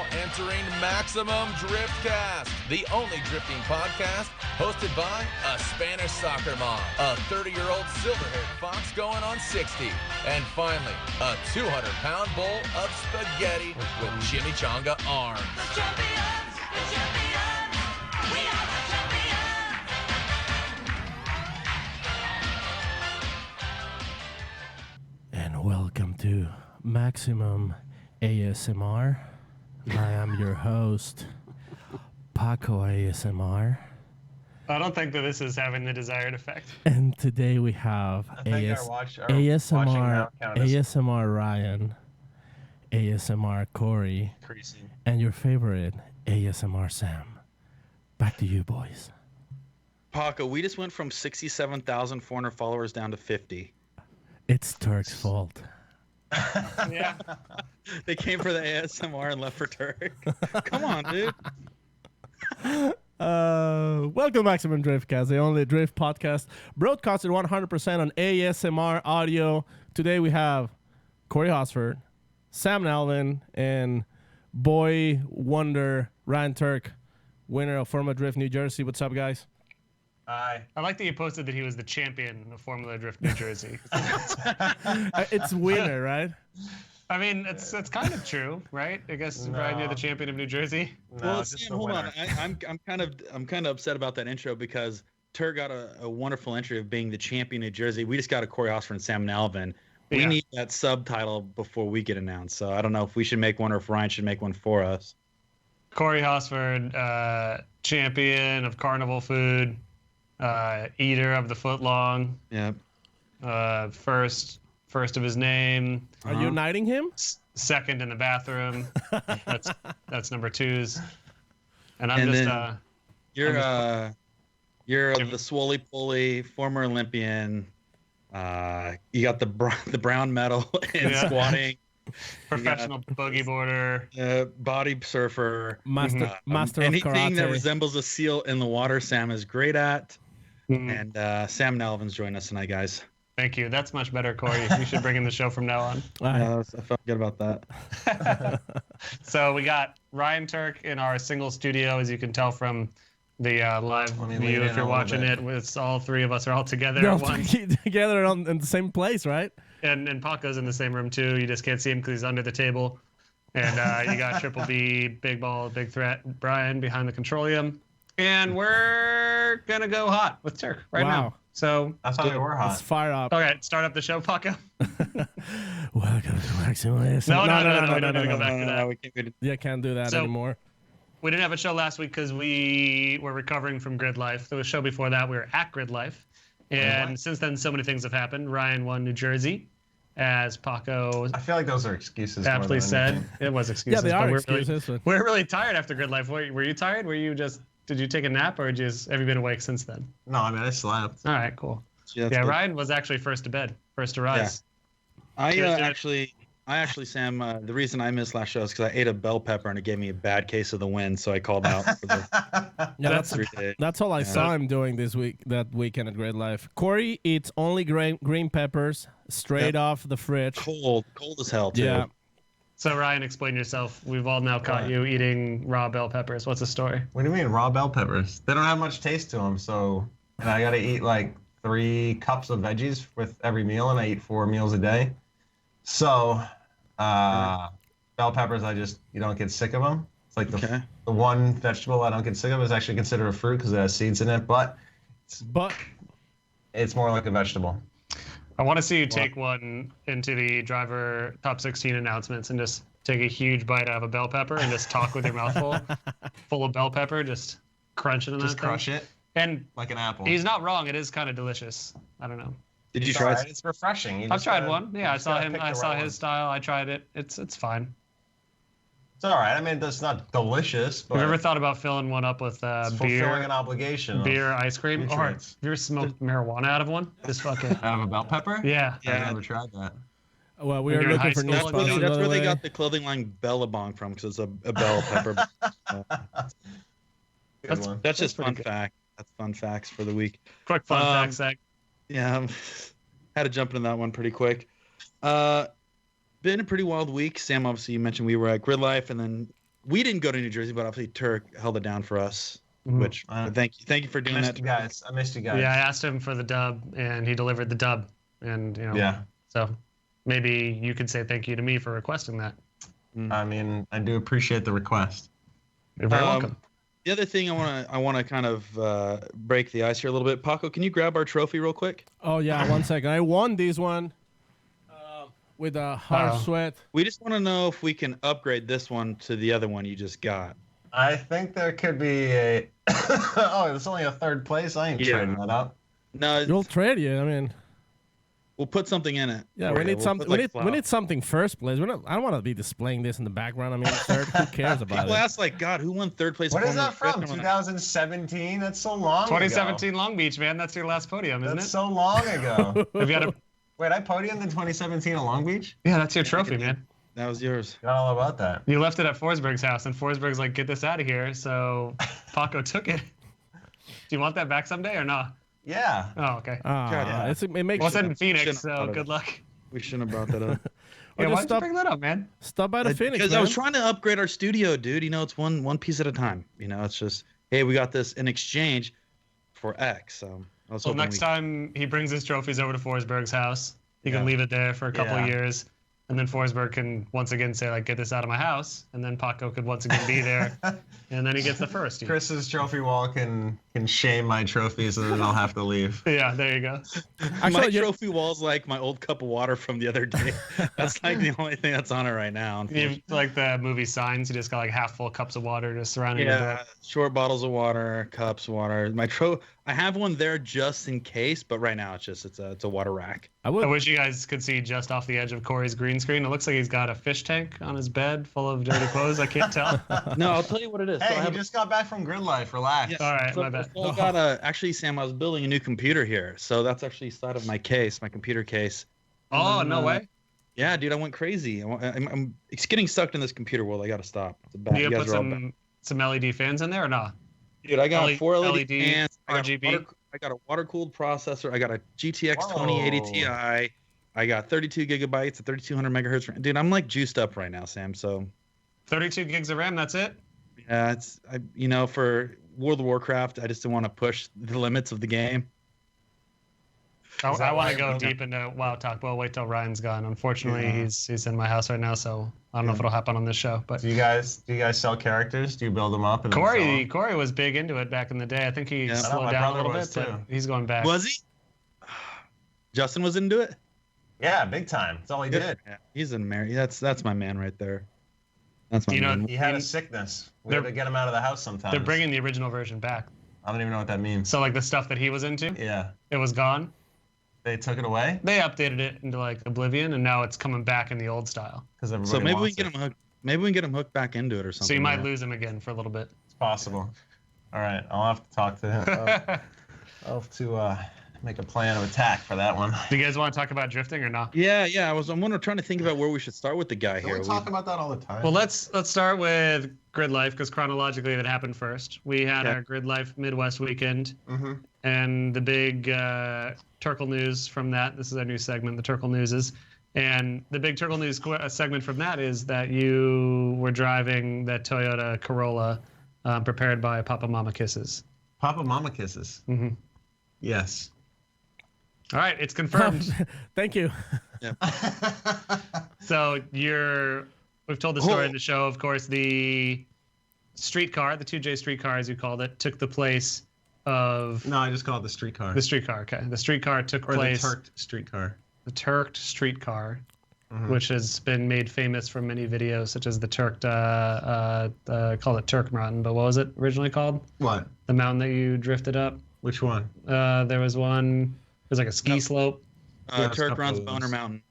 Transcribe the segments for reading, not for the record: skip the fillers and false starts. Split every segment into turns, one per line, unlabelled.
now entering Maximum Driftcast, the only drifting podcast hosted by a Spanish soccer mom, a 30-year-old silver-haired fox going on 60, and finally, a 200-pound bowl of spaghetti with chimichanga arms.
The champions, we are the champions.
And welcome to Maximum ASMR. I am your host, Paco ASMR.
I don't think that this is having the desired effect.
And today we have ASMR Ryan, ASMR Corey, and your favorite ASMR Sam. Back to you, boys.
Paco, we just went from 67,400 followers down to 50.
It's Tuerck's fault.
Yeah.
They came for the ASMR and left for Tuerck. Come on, dude.
Welcome to Maximum Driftcast, the only drift podcast broadcasted 100% on ASMR audio. Today we have Corey Hosford, Sam Nalvin, and boy wonder Ryan Tuerck, winner of Formula Drift New Jersey. What's up, guys?
I like that you posted that he was the champion of Formula Drift New Jersey.
It's winner, right?
I mean, it's kind of true, right? I guess Ryan, you're the champion of New Jersey.
Well, Sam, hold on. I'm kind of upset about that intro because Tuerck got a wonderful entry of being the champion of Jersey. We just got a Corey Hosford and Sam Nalvin. We need that subtitle before we get announced. So I don't know if we should make one or if Ryan should make one for us.
Corey Hosford, champion of carnival food, eater of the footlong.
Yeah.
First of his name.
Are you knighting him?
Second in the bathroom. That's number twos. And I'm
you're the Swoley Pulley former Olympian. You got the brown medal in squatting.
Professional boogie boarder.
Body surfer.
Master of karate.
Anything that resembles a seal in the water, Sam is great at. And Sam Nalvin's joining us tonight, guys.
Thank you. That's much better, Corey. You should bring in the show from now on.
I felt good about that.
So we got Ryan Tuerck in our single studio, as you can tell from the live view. If you're watching it, it's all three of us are all together at once.
Together in the same place, right?
And Paco's in the same room too. You just can't see him because he's under the table. And you got Triple B, Big Ball, Big Threat, Brian behind the controlium. And we're gonna go hot with Tuerck right now. So
I thought we were hot.
Let's fire up.
Okay, start up the show, Paco.
Welcome to Maximum ASMR.
No, go back to that.
We can't.
Yeah, can't do that anymore.
We didn't have a show last week because we were recovering from Gridlife. There was a show before that. We were at Gridlife. And since then, so many things have happened. Ryan won New Jersey, as Paco
I feel like those are excuses.
aptly said. It was excuses.
Yeah, they are
but
excuses.
We're really tired after Gridlife. Were you tired? Did you take a nap or have you been awake since then?
No, I mean, I slept.
All right, cool.
Yeah,
Yeah, Ryan was actually first to bed, first to rise.
Yeah. I actually, Sam, the reason I missed last show is because I ate a bell pepper and it gave me a bad case of the wind, so I called out for the
that's all I saw him doing that weekend at Gridlife. Corey eats only green peppers straight off the fridge.
Cold as hell, too.
Yeah.
So Ryan, explain yourself. We've all now caught you eating raw bell peppers. What's the story?
What do you mean, raw bell peppers? They don't have much taste to them, and I got to eat like 3 cups of veggies with every meal, and I eat 4 meals a day. So, bell peppers, you don't get sick of them. It's like the one vegetable I don't get sick of is actually considered a fruit because it has seeds in it, but it's more like a vegetable.
I want to see you take one into the driver top 16 announcements and just take a huge bite out of a bell pepper and just talk with your mouth full of bell pepper, just crunch it in
Just crush it.
And
like an apple.
He's not wrong. It is kind of delicious. I don't know.
Did you try it?
It's refreshing.
I've tried one. Yeah, I saw him. I saw his style. I tried it. It's fine.
It's all right. I mean, it's not delicious, but
Have you ever thought about filling one up with beer?
Fulfilling an obligation.
Beer, ice cream, or have you ever smoked marijuana out of one? Just fucking
out of a bell pepper?
Yeah.
I never tried that.
Well, we are looking for new sponsors.
That's where they got the clothing line Bellabong from, because it's a bell pepper. That's just fun fact. That's fun facts for the week.
Quick fun fact, Zach.
Yeah, had to jump into that one pretty quick. Been a pretty wild week. Sam, obviously, you mentioned we were at Gridlife, and then we didn't go to New Jersey, but obviously Tuerck held it down for us.
Mhm.
Which thank you for
I
doing
missed
that,
you guys. I missed you guys.
Yeah, I asked him for the dub, and he delivered the dub. And
Yeah.
so maybe you could say thank you to me for requesting that.
I mean, I do appreciate the request.
You're very welcome.
The other thing I want to kind of break the ice here a little bit. Paco, can you grab our trophy real quick?
Oh yeah, 1 second. I won this one with a hard sweat.
We just want to know if we can upgrade this one to the other one you just got.
I think there could be a. Oh, it's only a third place. I ain't trading that up.
No,
You'll trade you. I mean,
we'll put something in it.
yeah,
for
we
you.
need
We'll
something.
put,
We
like,
need something first place. I don't want to be displaying this in the background. I mean, third. Who cares about
People
it?
ask like, God, who won third place?
What is
Formula
that from?
Drift?
2017? That's so long
2017 Long Beach, man. That's your last podium, isn't
That's
it?
so long ago.
Have you had a...
Wait, I podiumed in 2017 at Long Beach?
Yeah, that's your trophy, man.
That was yours.
Forgot all about that.
You left it at Forsberg's house, and Forsberg's like, get this out of here. So Paco took it. Do you want that back someday or not?
Yeah.
Oh, okay.
yeah.
It makes.
Well, it's in Phoenix,
shouldn't
so
have
good luck.
We shouldn't have brought that up.
Yeah,
just
why did you
stop-
bring that up, man?
Stop by the Phoenix,
Because
man.
I was trying to upgrade our studio, dude. It's one piece at a time. It's just, hey, we got this in exchange for X. So I was
Well,
hoping
next time he brings his trophies over to Forsberg's house, he can
Yeah.
leave it there for a couple of
Yeah.
years. And then Forsberg can once again say, like, get this out of my house. And then Paco could once again be there. And then he gets the first.
Chris's trophy wall can shame my trophies and then I'll have to leave.
Yeah, there you go.
my
Actually,
trophy wall's like my old cup of water from the other day. That's like the only thing that's on it right now.
You, like the movie Signs, you just got like half full cups of water just surrounding your
Yeah,
door.
short bottles of water, cups, water. I have one there just in case, but right now it's a water rack.
I
I
would.
wish you guys could see just off the edge of Corey's green screen. It looks like he's got a fish tank on his bed full of dirty clothes. I can't tell.
No, I'll tell you what it is.
Hey,
I
you
have
just got back from Gridlife. Relax.
Yes.
All right,
So,
my bad.
so I got actually, Sam, I was building a new computer here, so that's actually side of my case, my computer case.
Oh, no way.
Yeah, dude, I went crazy. It's getting stuck in this computer world. I gotta stop. It's bad.
Do you
You
put
guys are all bad.
some LED fans in there or not?
Dude, I got 4 LED
LED,
fans.
RGB.
I got a water-cooled processor. I got a GTX
Whoa.
2080 Ti. I got 32 gigabytes at 3200 megahertz. Dude, I'm like juiced up right now, Sam. So
32 gigs of RAM, that's it?
yeah, for World of Warcraft, I just don't want to push the limits of the game.
I
that
want
why
to go
you're-
deep into WoW talk, but I'll wait till Ryan's gone. Unfortunately,
Yeah.
he's in my house right now, so I don't know if it'll happen on this show. But
Do you guys sell characters? Do you build them up? And then sell 'em?
Corey was big into it back in the day. I think he
Yeah. I know,
slowed
my
down a
brother
little bit,
was
but
too.
he's going back.
Was he? Justin was into it.
Yeah, big time. That's all he did.
Yeah, he's in Mary. That's my man right there. That's my
You know,
man.
He had a sickness. We had to get him out of the house sometimes.
They're bringing the original version back.
I don't even know what that means.
So like the stuff that he was into,
Yeah.
it was gone.
They took it away?
They updated it into like Oblivion, and now it's coming back in the old style.
Because everybody
So maybe we
wants
can
it.
get him hooked. Maybe we can get him hooked back into it or something.
So you might
yeah.
lose him again for a little bit.
It's possible. All right. I'll have to talk to him. I'll have to make a plan of attack for that one.
Do you guys want to talk about drifting or not?
Yeah. I'm trying to think about where we should start with the guy
Don't
here.
we talk about that all the time?
Well, let's start with Gridlife because chronologically that happened first. We had
Yeah.
our Gridlife Midwest weekend,
Mm-hmm.
and the big Turkle news from that. This is our new segment, the Turkle Newses. And the big Turkle News segment from that is that you were driving that Toyota Corolla prepared by Papa Mama Kisses.
Papa Mama kisses.
Mm-hmm.
Yes.
All right, it's confirmed.
Thank you.
So we've told the story in the show, of course, the streetcar, the 2J streetcar, as you called it, took the place of
No, I just call it the streetcar.
the streetcar. Okay. The streetcar took
or
place.
the Turked streetcar.
The Turked streetcar,
Mhm.
which has been made famous from many videos, such as the Turked, called it Turk Mountain, but what was it originally called?
What?
The mountain that you drifted up?
Which one?
There was one, it was like a ski slope,
Yeah, it's a
Turk
couple
runs
of those.
Boner Mountain.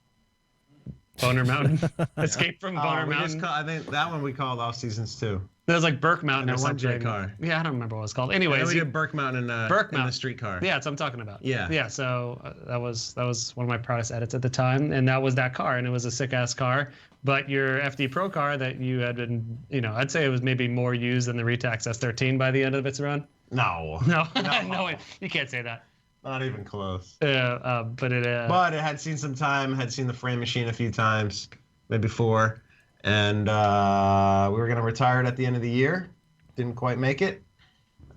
Boner Mountain. Escape from Boner
we
Mountain.
I think that one we called off seasons 2.
There was like Burke Mountain
And
or
the one
something.
J car.
Yeah, I don't remember what it was called.
And then
Anyways,
we did Burke Mountain in the
Mountain.
streetcar.
yeah, that's what I'm talking about.
Yeah.
Yeah, so that was one of my proudest edits at the time, and that was that car, and it was a sick ass car. But your FD Pro car that you had been, I'd say it was maybe more used than the Retax S13 by the end of its run.
No.
No,
No.
no, you can't say that.
Not even close.
But it.
But it had seen some time, had seen the frame machine a few times, maybe 4. and we were gonna retire it at the end of the year. Didn't quite make it.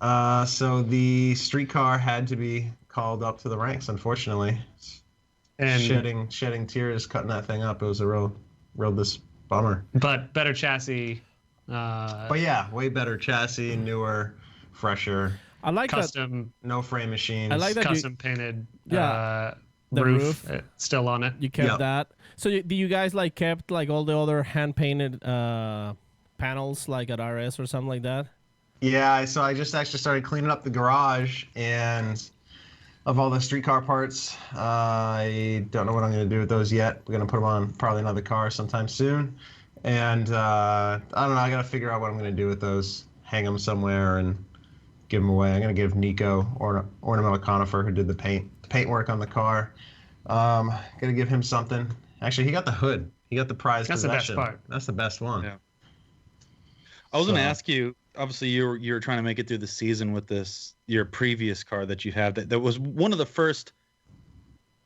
So the streetcar had to be called up to the ranks, unfortunately.
And
Shedding tears, cutting that thing up. It was a real bummer.
but better chassis.
But yeah, way better chassis, newer, fresher,
I like that.
Custom,
no frame machines.
I like that.
custom painted.
Yeah, the
roof,
roof.
still on it.
You kept
Yep.
that. So do you guys like kept like all the other hand painted panels like at RS or something like that?
Yeah, so I just actually started cleaning up the garage, and of all the streetcar parts, I don't know what I'm going to do with those yet. We're going to put them on probably another car sometime soon. And I don't know, I got to figure out what I'm going to do with those. Hang them somewhere and give them away. I'm going to give Nico, Ornamental Conifer, who did the paint work on the car. Going to give him something. Actually, he got the hood. He got the prized
That's the best
possession.
part.
That's the best one.
Yeah. I was going to
So-
ask you. Obviously, you're trying to make it through the season with your previous car that you have. That was one of the first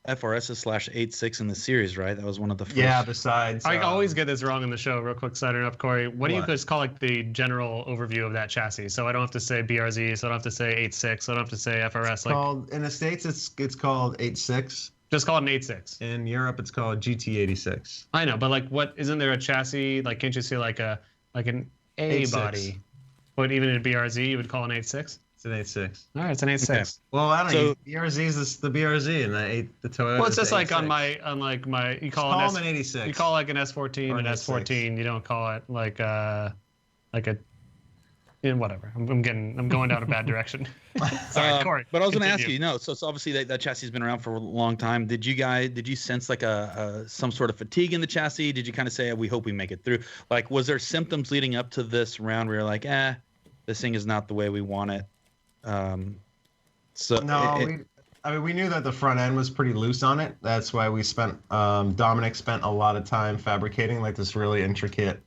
FRSs/86 in the series, right? That was one of the first.
Yeah, besides...
I always get this wrong in the show. Real quick, signing up, Corey. What do you
What?
guys call like the general overview of that chassis? So I don't have to say BRZ. So I don't have to say 86. So I don't have to say FRS. Like
called, in the States, it's called 86.
just call it an 86.
In Europe, it's called GT86.
I know, but like, what isn't there a chassis? Like, can't you see like an A
86.
body? But even in a BRZ, you would call an 86.
It's an 86.
All right, it's an 86.
Well, I don't know.
So-
BRZ is the BRZ, and the Toyota.
Well, it's
is
just
the
like on
86.
my you call,
Call
an
them an 86.
You call like an S14
Or
an
an
S14. You don't call it like a whatever. I'm going down a bad direction. Sorry, Corey.
But I was going to ask
continue.
you. No, so obviously that chassis has been around for a long time. Did you sense like some sort of fatigue in the chassis? Did you kind of say, we hope we make it through? Like, was there symptoms leading up to this round where you're like, this thing is not the way we want it?
We knew that the front end was pretty loose on it. That's why we spent Dominic spent a lot of time fabricating like this really intricate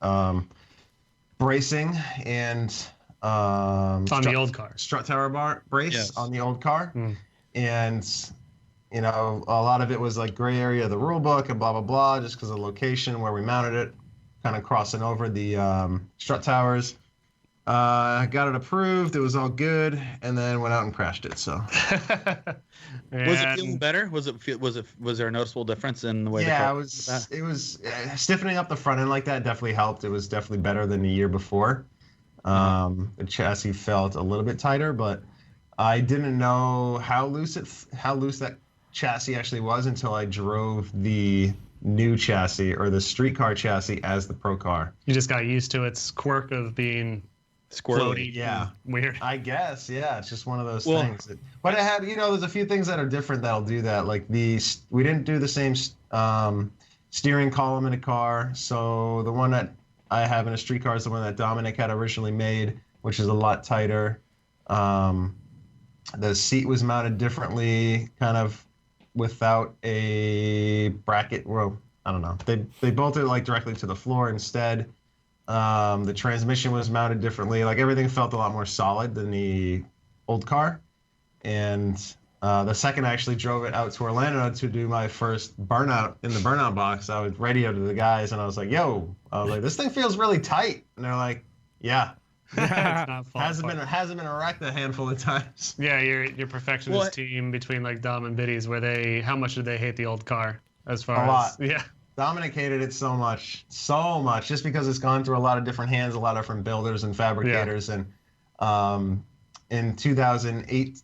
bracing and
It's on the old car.
strut tower bar brace
Yes.
on the old car.
Mm.
And a lot of it was like gray area of the rule book and blah blah blah, just because of the location where we mounted it, kind of crossing over the strut towers. Got it approved. It was all good, and then went out and crashed it. So
Was it feeling better? Was there a noticeable difference in the way?
yeah,
the car
it was stiffening up the front end like that definitely helped. It was definitely better than the year before. The chassis felt a little bit tighter, but I didn't know how loose that chassis actually was until I drove the new chassis or the streetcar chassis as the pro car.
You just got used to its quirk of being
Squirrely.
floaty,
Yeah.
and weird.
I guess, yeah, it's just one of those
Well,
things. But it had, there's a few things that are different that'll do that. Like we didn't do the same steering column in a car. So the one that I have in a street car is the one that Dominic had originally made, which is a lot tighter. The seat was mounted differently, kind of without a bracket. Well, I don't know. They bolted it like directly to the floor instead. The transmission was mounted differently. Like everything felt a lot more solid than the old car. And the second I actually drove it out to Orlando to do my first burnout in the burnout box, I was radioed to the guys and I was like, this thing feels really tight. And they're like, yeah.
It's not falling
Hasn't been wrecked a handful of times.
Yeah, your perfectionist team between like Dom and Biddies, how much did they hate the old car? As far
A
as
lot.
yeah,
Dominic hated it so much, just because it's gone through a lot of different hands, a lot of different builders and fabricators. And in 2008,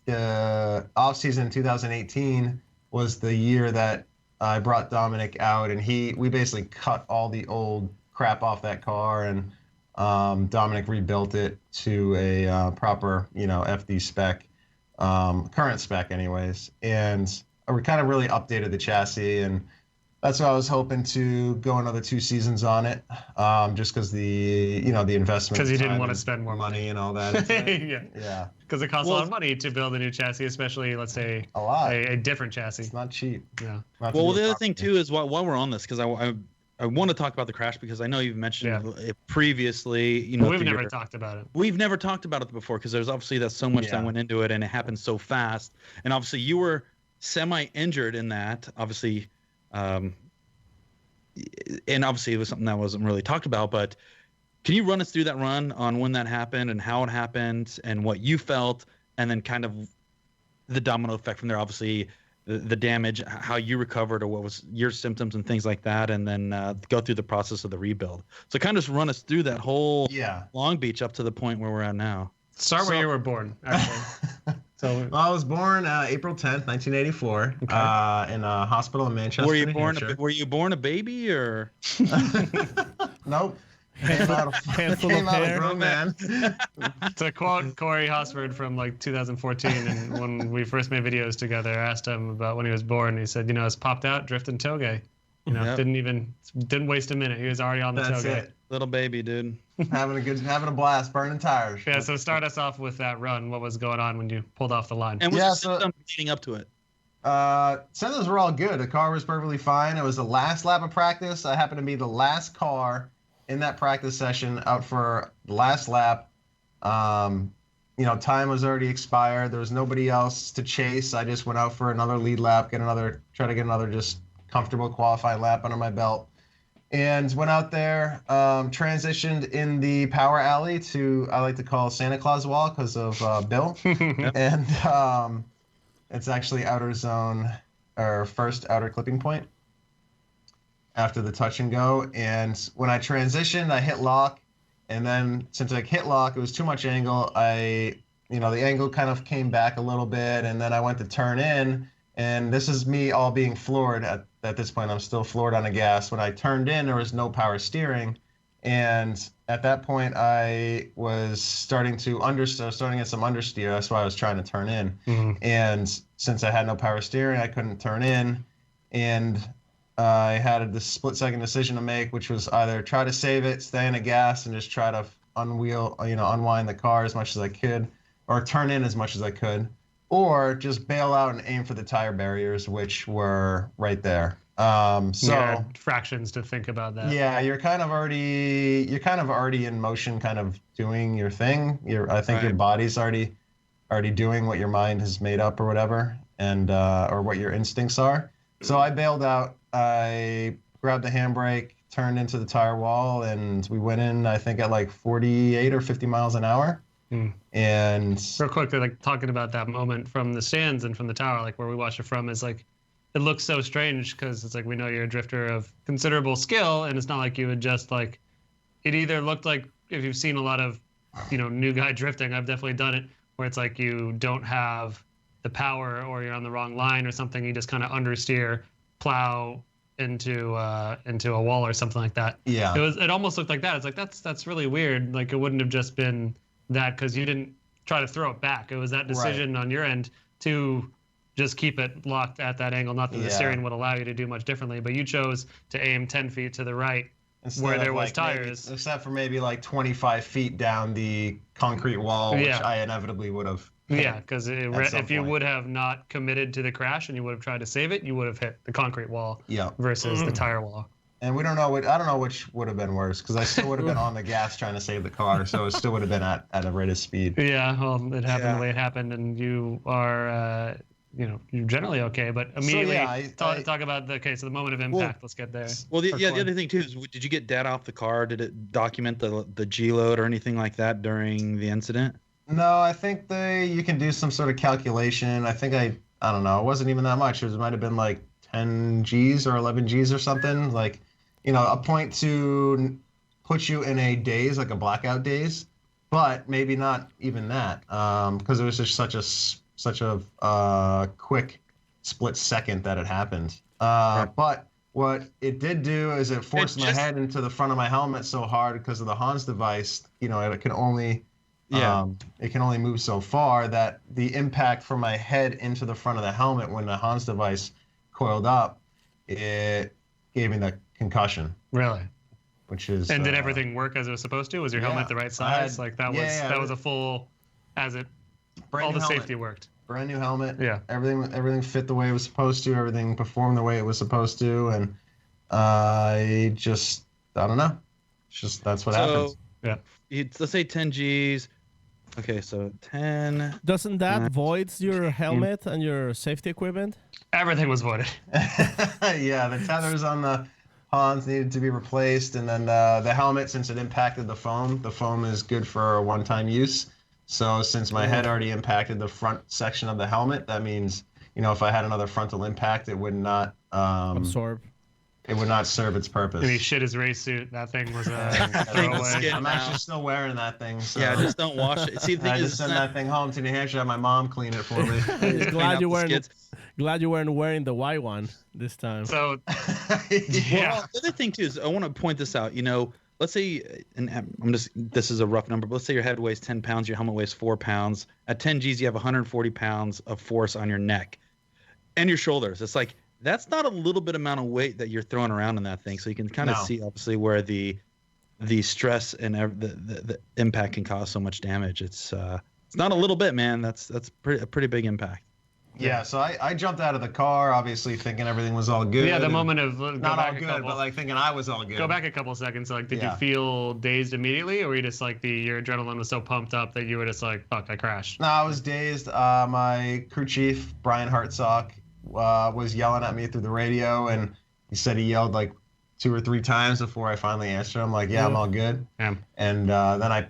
off season 2018 was the year that I brought Dominic out, and we basically cut all the old crap off that car, and Dominic rebuilt it to a proper, FD spec, current spec anyways. And we kind of really updated the chassis, and that's why I was hoping to go another 2 seasons on it, just because the investment.
because you didn't
time
want to
and
spend more money.
and all that. into it.
Yeah,
Yeah,
because it costs a lot of money to build a new chassis, especially let's say
a lot.
a different chassis.
It's not cheap.
Yeah.
Not to
Well,
do
the
it
other thing
properly.
too is while we're on this, because I want to talk about the crash because I know you've mentioned it previously.
We've
through
never
your-
talked about it.
We've never talked about it before because there's obviously that so much that went into it and it happened so fast. And obviously you were semi-injured in that. Obviously, and obviously it was something that wasn't really talked about, but can you run us through that run on when that happened and how it happened and what you felt, and then kind of the domino effect from there? Obviously, the damage, how you recovered, or what was your symptoms and things like that, and then go through the process of the rebuild. So kind of just run us through that whole Long Beach up to the point where we're at now.
Start where you were born, actually.
Well, I was born April 10th, 1984, in a hospital in Manchester,
Were you
New
born?
Hampshire.
Were you born a baby or?
Nope. Came out
Handful of
a
hair.
grown man.
To quote Corey Hosford from like 2014, and when we first made videos together, I asked him about when he was born. He said, it's popped out, drifting toge.
Yep.
Didn't waste a minute. He was already on the
That's
toge.
it.
Little baby, dude.
having a blast, burning tires.
Yeah, so start us off with that run. What was going on when you pulled off the line?
And what's
Yeah,
the
so-
symptom leading up to it?
Symptoms were all good. The car was perfectly fine. It was the last lap of practice. I happened to be the last car in that practice session out for the last lap. Time was already expired. There was nobody else to chase. I just went out for another lead lap, try to get another just comfortable qualifying lap under my belt. And went out there, transitioned in the power alley to, I like to call Santa Claus Wall because of Bill. And it's actually outer zone, or first outer clipping point after the touch and go. And when I transitioned, I hit lock. And then since I hit lock, it was too much angle. The angle kind of came back a little bit. And then I went to turn in. And this is me all being floored at this point. I'm still floored on the gas. When I turned in, there was no power steering. And at that point, I was starting to get some understeer. That's why I was trying to turn in.
Mm-hmm.
And since I had no power steering, I couldn't turn in. And I had this split-second decision to make, which was either try to save it, stay in the gas, and just try to unwind the car as much as I could, or turn in as much as I could, or just bail out and aim for the tire barriers, which were right there.
Fractions to think about that.
Yeah, you're kind of already in motion, kind of doing your thing. I think your body's already doing what your mind has made up or whatever, and or what your instincts are. So I bailed out. I grabbed the handbrake, turned into the tire wall, and we went in, I think, at like 48 or 50 miles an hour. And
real quick, like talking about that moment from the stands and from the tower, like where we watched it from, is like, it looks so strange because it's like, we know you're a drifter of considerable skill, and it's not like you would just like, it either looked like, if you've seen a lot of, new guy drifting, I've definitely done it, where it's like you don't have the power, or you're on the wrong line or something, you just kind of understeer, plow into a wall or something like that.
Yeah.
It almost looked like that. It's like, that's really weird. Like, it wouldn't have just been that because you didn't try to throw it back. It was that decision on your end to just keep it locked at that angle. Not that the steering would allow you to do much differently, but you chose to aim 10 feet to the right
instead
where
of
there was
like
tires.
except for maybe like 25 feet down the concrete wall, which I inevitably would have.
Yeah, because if you
point.
would have not committed to the crash and you would have tried to save it, you would have hit the concrete wall versus the tire wall.
And I don't know which would have been worse, because I still would have been on the gas trying to save the car, so it still would have been at a rate of speed.
Yeah, well, it happened the way it happened, and you are, you're generally okay. But immediately, talk about so the moment of impact. Let's get there.
Well, the other thing too is, did you get data off the car? Did it document the G load or anything like that during the incident?
No, I think you can do some sort of calculation. I think I don't know. It wasn't even that much. It might have been like 10 Gs or 11 Gs or something. Like, a point to put you in a daze, like a blackout daze, but maybe not even that, because it was just such a quick split second that it happened. But what it did do is it forced my head into the front of my helmet so hard because of the Hans device. It can only move so far, that the impact from my head into the front of the helmet when the Hans device coiled up, it gave me the concussion.
Really?
Which is.
And did everything work as it was supposed to? Was your helmet the right size? That was a full, all the safety worked.
Brand new helmet.
Yeah.
Everything fit the way it was supposed to. Everything performed the way it was supposed to, and I don't know. That's what happens.
Yeah.
Let's say 10 Gs. Okay, so 10.
Doesn't that void your helmet and your safety equipment?
Everything was voided.
Yeah, the tethers on ponds needed to be replaced, and then the helmet, since it impacted the foam is good for one-time use. So since my head already impacted the front section of the helmet, that means, if I had another frontal impact, it would not
Absorb.
It would not serve its purpose.
And he shit his race suit. That thing was a
Thing was
throwaway.
skid.
I'm actually still wearing that thing. So.
Yeah, just don't wash it. See, the thing
I
is,
just send that thing home to New Hampshire. Have my mom clean it for me.
Glad you weren't.
skids.
Glad you weren't wearing the white one this time.
So
Well, the other thing too is I want to point this out. Let's say, and this is a rough number, but let's say your head weighs 10 pounds, your helmet weighs 4 pounds. At 10 G's, you have 140 pounds of force on your neck and your shoulders. It's like, that's not a little bit amount of weight that you're throwing around in that thing. So you can kind of see, obviously, where the stress and the impact can cause so much damage. It's not a little bit, man. That's a pretty big impact.
Yeah, so I jumped out of the car, obviously thinking everything was all good.
yeah, the moment of
Not all good, but like thinking I was all good.
Go back a couple seconds. Like, did you
Yeah.
feel dazed immediately, or were you just like your adrenaline was so pumped up that you were just like, "Fuck, I crashed"?
No, I was dazed. My crew chief, Brian Hartsock, was yelling at me through the radio, and he said he yelled like 2 or 3 times before I finally answered him, like, yeah, I'm all good.
Yeah.
And then I,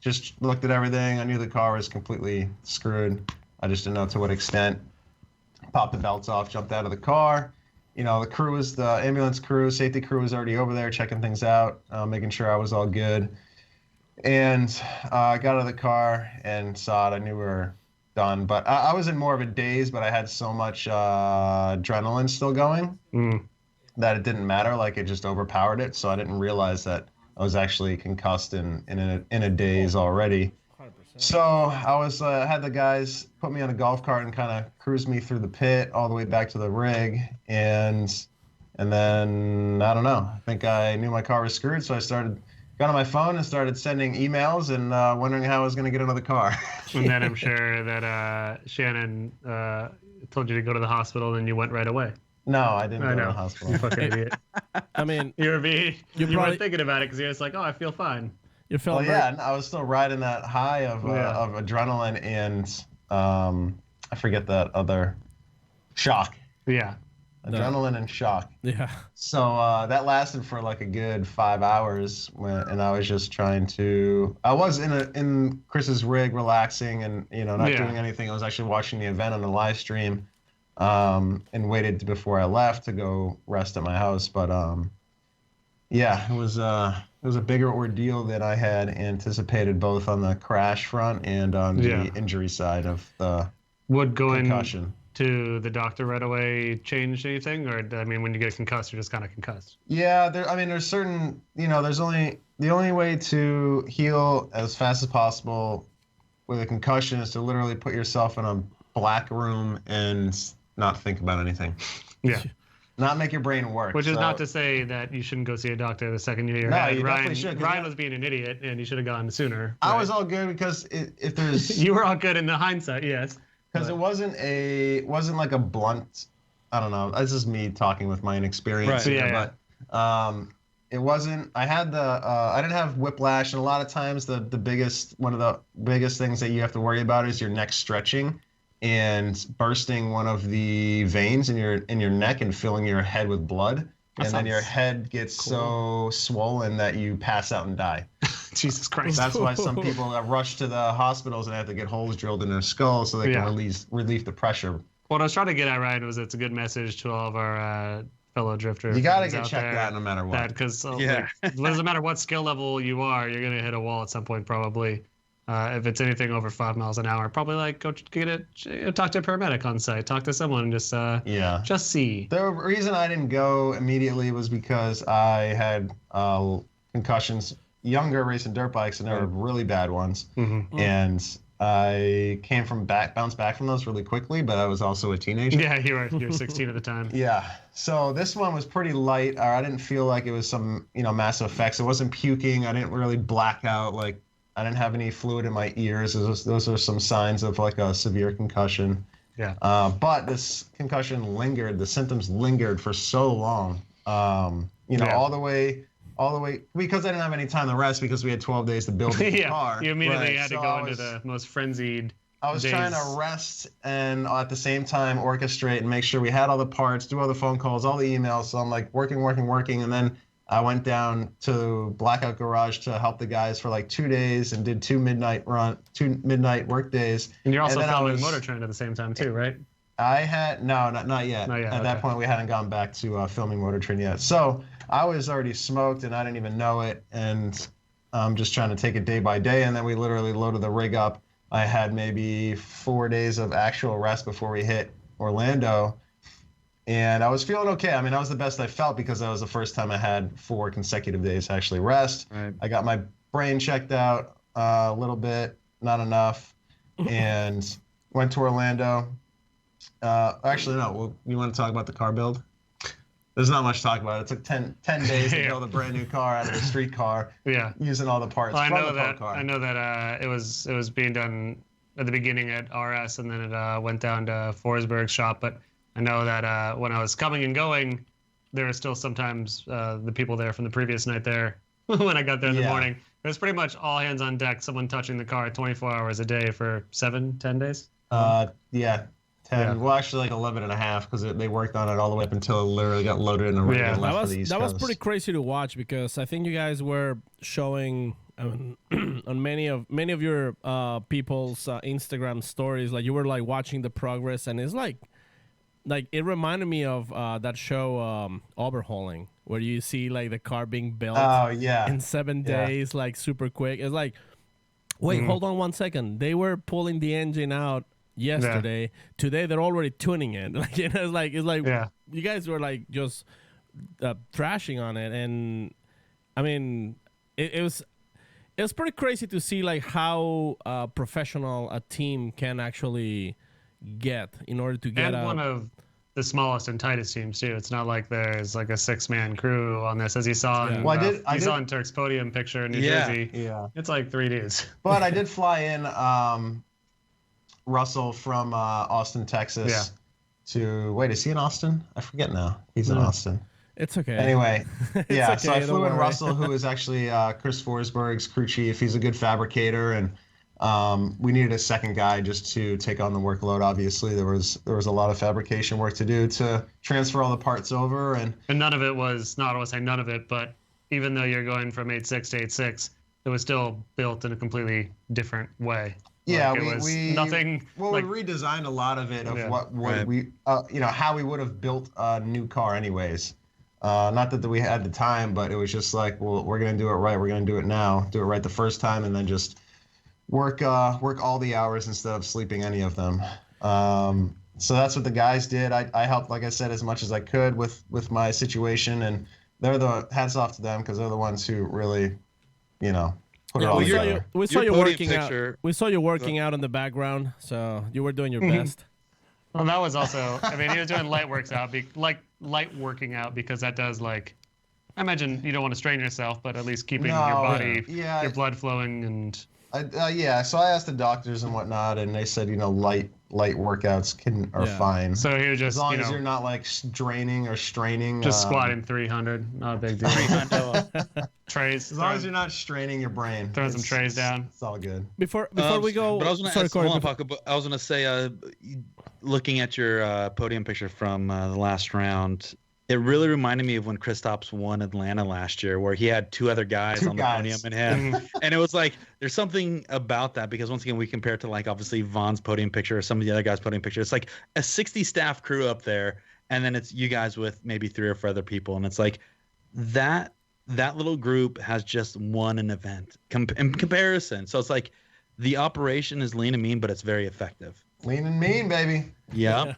just looked at everything. I knew the car was completely screwed. I just didn't know to what extent. Popped the belts off, jumped out of the car. The ambulance crew, safety crew was already over there checking things out, making sure I was all good. And I got out of the car and saw it. I knew we were done. But I was in more of a daze, but I had so much adrenaline still going that it didn't matter. Like, it just overpowered it. So I didn't realize that I was actually concussed in a daze already. 100%. So I was had the guys put me on a golf cart and kind of cruise me through the pit all the way back to the rig. And then, I don't know, I think I knew my car was screwed. So I got on my phone and started sending emails and wondering how I was going to get another car.
And then I'm sure that Shannon told you to go to the hospital, and you went right away.
No, I didn't go to the
You
hospital.
fucking idiot.
I mean,
You
probably-
weren't thinking about it because you're just like, "Oh, I feel fine."
you felt
Well, yeah, I was still riding that high of adrenaline and I forget that other shock.
Yeah.
Adrenaline and shock.
Yeah.
So that lasted for like a good 5 hours, and I was just trying to. I was in Chris's rig, relaxing and not doing anything. I was actually watching the event on a live stream, and waited before I left to go rest at my house. But it was a bigger ordeal than I had anticipated, both on the crash front and on the injury side of the
Would going
concussion.
to the doctor right away change anything, or when you get concussed, you're just kind of concussed?
Yeah, there's certain, there's the only way to heal as fast as possible with a concussion is to literally put yourself in a black room and not think about anything.
Yeah.
Not make your brain work.
Which is not to say that you shouldn't go see a doctor the second you hear your
No,
head.
you definitely should, 'cause
Ryan was being an idiot, and you should have gone sooner.
I
right?
was all good because if there's
You were all good in the hindsight, yes.
because it wasn't like a blunt. I don't know. This is me talking with my inexperience
Right.
here,
Yeah,
but it wasn't. I had I didn't have whiplash, and a lot of times one of the biggest things that you have to worry about is your neck stretching and bursting one of the veins in your neck and filling your head with blood, and then your head gets so swollen that you pass out and die.
Jesus Christ.
That's why some people rush to the hospitals and have to get holes drilled in their skull so they can relieve the pressure.
What I was trying to get at, Ryan, was it's a good message to all of our fellow drifters.
You got to get checked out no matter what.
Because it doesn't matter what skill level you are, you're going to hit a wall at some point probably. If it's anything over 5 miles an hour, probably go talk to a paramedic on site, talk to someone, just see.
The reason I didn't go immediately was because I had concussions, younger racing dirt bikes, and they were really bad ones.
Mm-hmm.
And I bounced back from those really quickly, but I was also a teenager.
Yeah, you were 16 at the time.
Yeah. So this one was pretty light. I didn't feel like it was some, massive effects. It wasn't puking. I didn't really black out. I didn't have any fluid in my ears. Those are some signs of like a severe concussion.
Yeah.
But this concussion lingered. The symptoms lingered for so long. All the way because I didn't have any time to rest because we had 12 days to build the car.
You immediately
Right.
had to
So
go into the most frenzied
I was
days.
trying to rest and at the same time orchestrate and make sure we had all the parts, do all the phone calls, all the emails. So I'm like working, and then I went down to Blackout Garage to help the guys for like 2 days and did 2 midnight work days.
And you're also
then I
filming
was-
Motor Trend at the same time too, right?
I had not yet.
Not yet,
At that
okay.
point, we hadn't gone back to filming Motor Trend yet. So I was already smoked, and I didn't even know it. And I'm just trying to take it day by day. And then we literally loaded the rig up. I had maybe 4 days of actual rest before we hit Orlando, and I was feeling okay. I mean, that was the best I felt because that was the first time I had 4 consecutive days to actually rest.
Right.
I got my brain checked out a little bit, not enough, and went to Orlando. Actually, no. Well, you want to talk about the car build? There's not much to talk about. It took 10 days to
Yeah.
build a brand new car out of a street car,
Yeah.
using all the parts
Well, I
from
know
the pro
that.
car.
I know that it was being done at the beginning at RS, and then it went down to Forsberg's shop. But I know that when I was coming and going, there were still sometimes the people there from the previous night there. When I got there in the
Yeah.
morning, it was pretty much all hands on deck. Someone touching the car 24 hours a day for 7-10 days.
Yeah, 10.
Yeah.
Well, actually, like 11 and a half because they worked on it all the way up until it literally got loaded in a rig
Yeah.
and left
That
for
was
the East
that was
Coast.
pretty crazy to watch because I think you guys were showing on many of your people's Instagram stories, like you were like watching the progress, and it's like it reminded me of that show Overhauling, where you see like the car being built
Oh, yeah.
in 7
Yeah.
days, like super quick. It's like, wait, hold on 1 second. They were pulling the engine out yesterday. Today they're already tuning it. Like, you know, it's like
Yeah.
you guys were like just trashing on it, and I mean, it was pretty crazy to see like how professional a team can actually get in order to get
And
a
one of the smallest and tightest teams too. It's not like there's like a 6-man crew on this, as you saw in
Well, I
saw
did-
in Turk's podium picture in New
Yeah.
Jersey.
Yeah.
It's like 3 dudes.
But I did fly in Russell from Austin, Texas.
Yeah.
To wait, is he in Austin? I forget now. He's in Austin.
It's okay.
Anyway, yeah. So I
okay, don't
flew in
worry.
Russell, who is actually Chris Forsberg's crew chief. He's a good fabricator, and we needed a second guy just to take on the workload. Obviously, there was a lot of fabrication work to do to transfer all the parts over, and
And none of it was, not I want to say none of it, but even though you're going from 8.6 to 8.6, it was still built in a completely different way.
yeah,
Like, it was nothing.
Well,
like,
we redesigned a lot of it of
Yeah.
what
Right.
we how we would have built a new car anyways. Not that we had the time, but it was just like, well, we're gonna do it right. We're gonna do it now. Do it right the first time, and then just work all the hours instead of sleeping any of them. So that's what the guys did. I helped, like I said, as much as I could with my situation, and they're the hats off to them because they're the ones who really, put it
Yeah,
all
we saw
together.
you. We saw
your
you
podium
working out.
picture-
We saw you working out in the background, so you were doing your best.
well, that was also. I mean, he was doing light working out because that does like. I imagine you don't want to strain yourself, but at least keeping your
No,
body,
yeah.
your blood flowing, and
Yeah, so I asked the doctors and whatnot, and they said, light workouts are
Yeah.
fine.
so he was
As
just
long as you're not like draining or straining.
just squatting 300, not a big deal. Trays.
As long as you're not straining your brain.
Throwing some
it's-
trays down.
It's all good.
Before we go,
But I was gonna
sorry,
ask,
Corey.
hold on,
before-
Paco, but I was gonna say, looking at your podium picture from the last round, it really reminded me of when Kristaps won Atlanta last year, where he had 2 other guys
Two
on the
guys.
podium and him, and it was like there's something about that because once again we compare it to like obviously Vaughn's podium picture or some of the other guys' podium picture. It's like a 60 staff crew up there, and then it's you guys with maybe 3 or 4 other people, and it's like that little group has just won an event in comparison. So it's like the operation is lean and mean, but it's very effective.
Lean and mean, baby.
Yeah.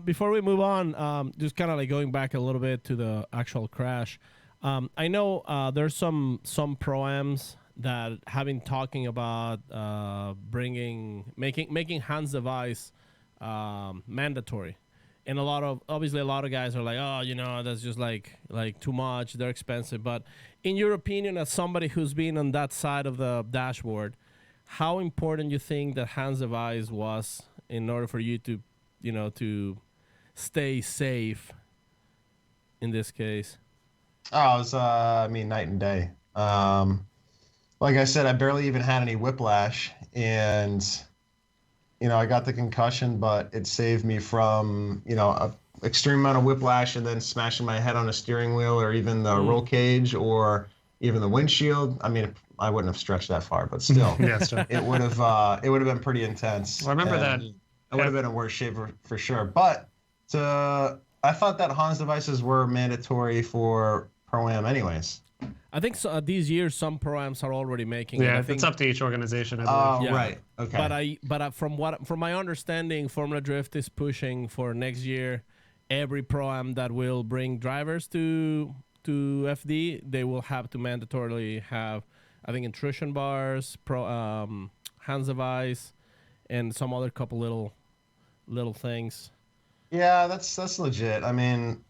Before we move on, just kind of like going back a little bit to the actual crash. I know there's some pro-ams that have been talking about making hands device mandatory, and a lot of guys are like, oh, that's just like too much. They're expensive. But in your opinion, as somebody who's been on that side of the dashboard, how important you think that hands device was in order for you to stay safe in this case?
Oh, it was, night and day. Like I said, I barely even had any whiplash, and I got the concussion, but it saved me from, a extreme amount of whiplash and then smashing my head on a steering wheel or even the roll cage or even the windshield. I mean, I wouldn't have stretched that far, but still, it would have been pretty intense.
Well, I remember that.
I would have been in worse shape for sure. But I thought that Hans devices were mandatory for Pro-Am anyways.
I think so, these years some Pro-Ams are already making it.
Yeah,
I think,
it's up to each organization, I
Oh,
believe.
Yeah.
right. Okay.
But from my understanding, Formula Drift is pushing for next year. Every Pro-Am that will bring drivers to FD, they will have to mandatorily have, I think, intrusion bars, hands device, and some other couple little things.
Yeah, that's legit. I mean,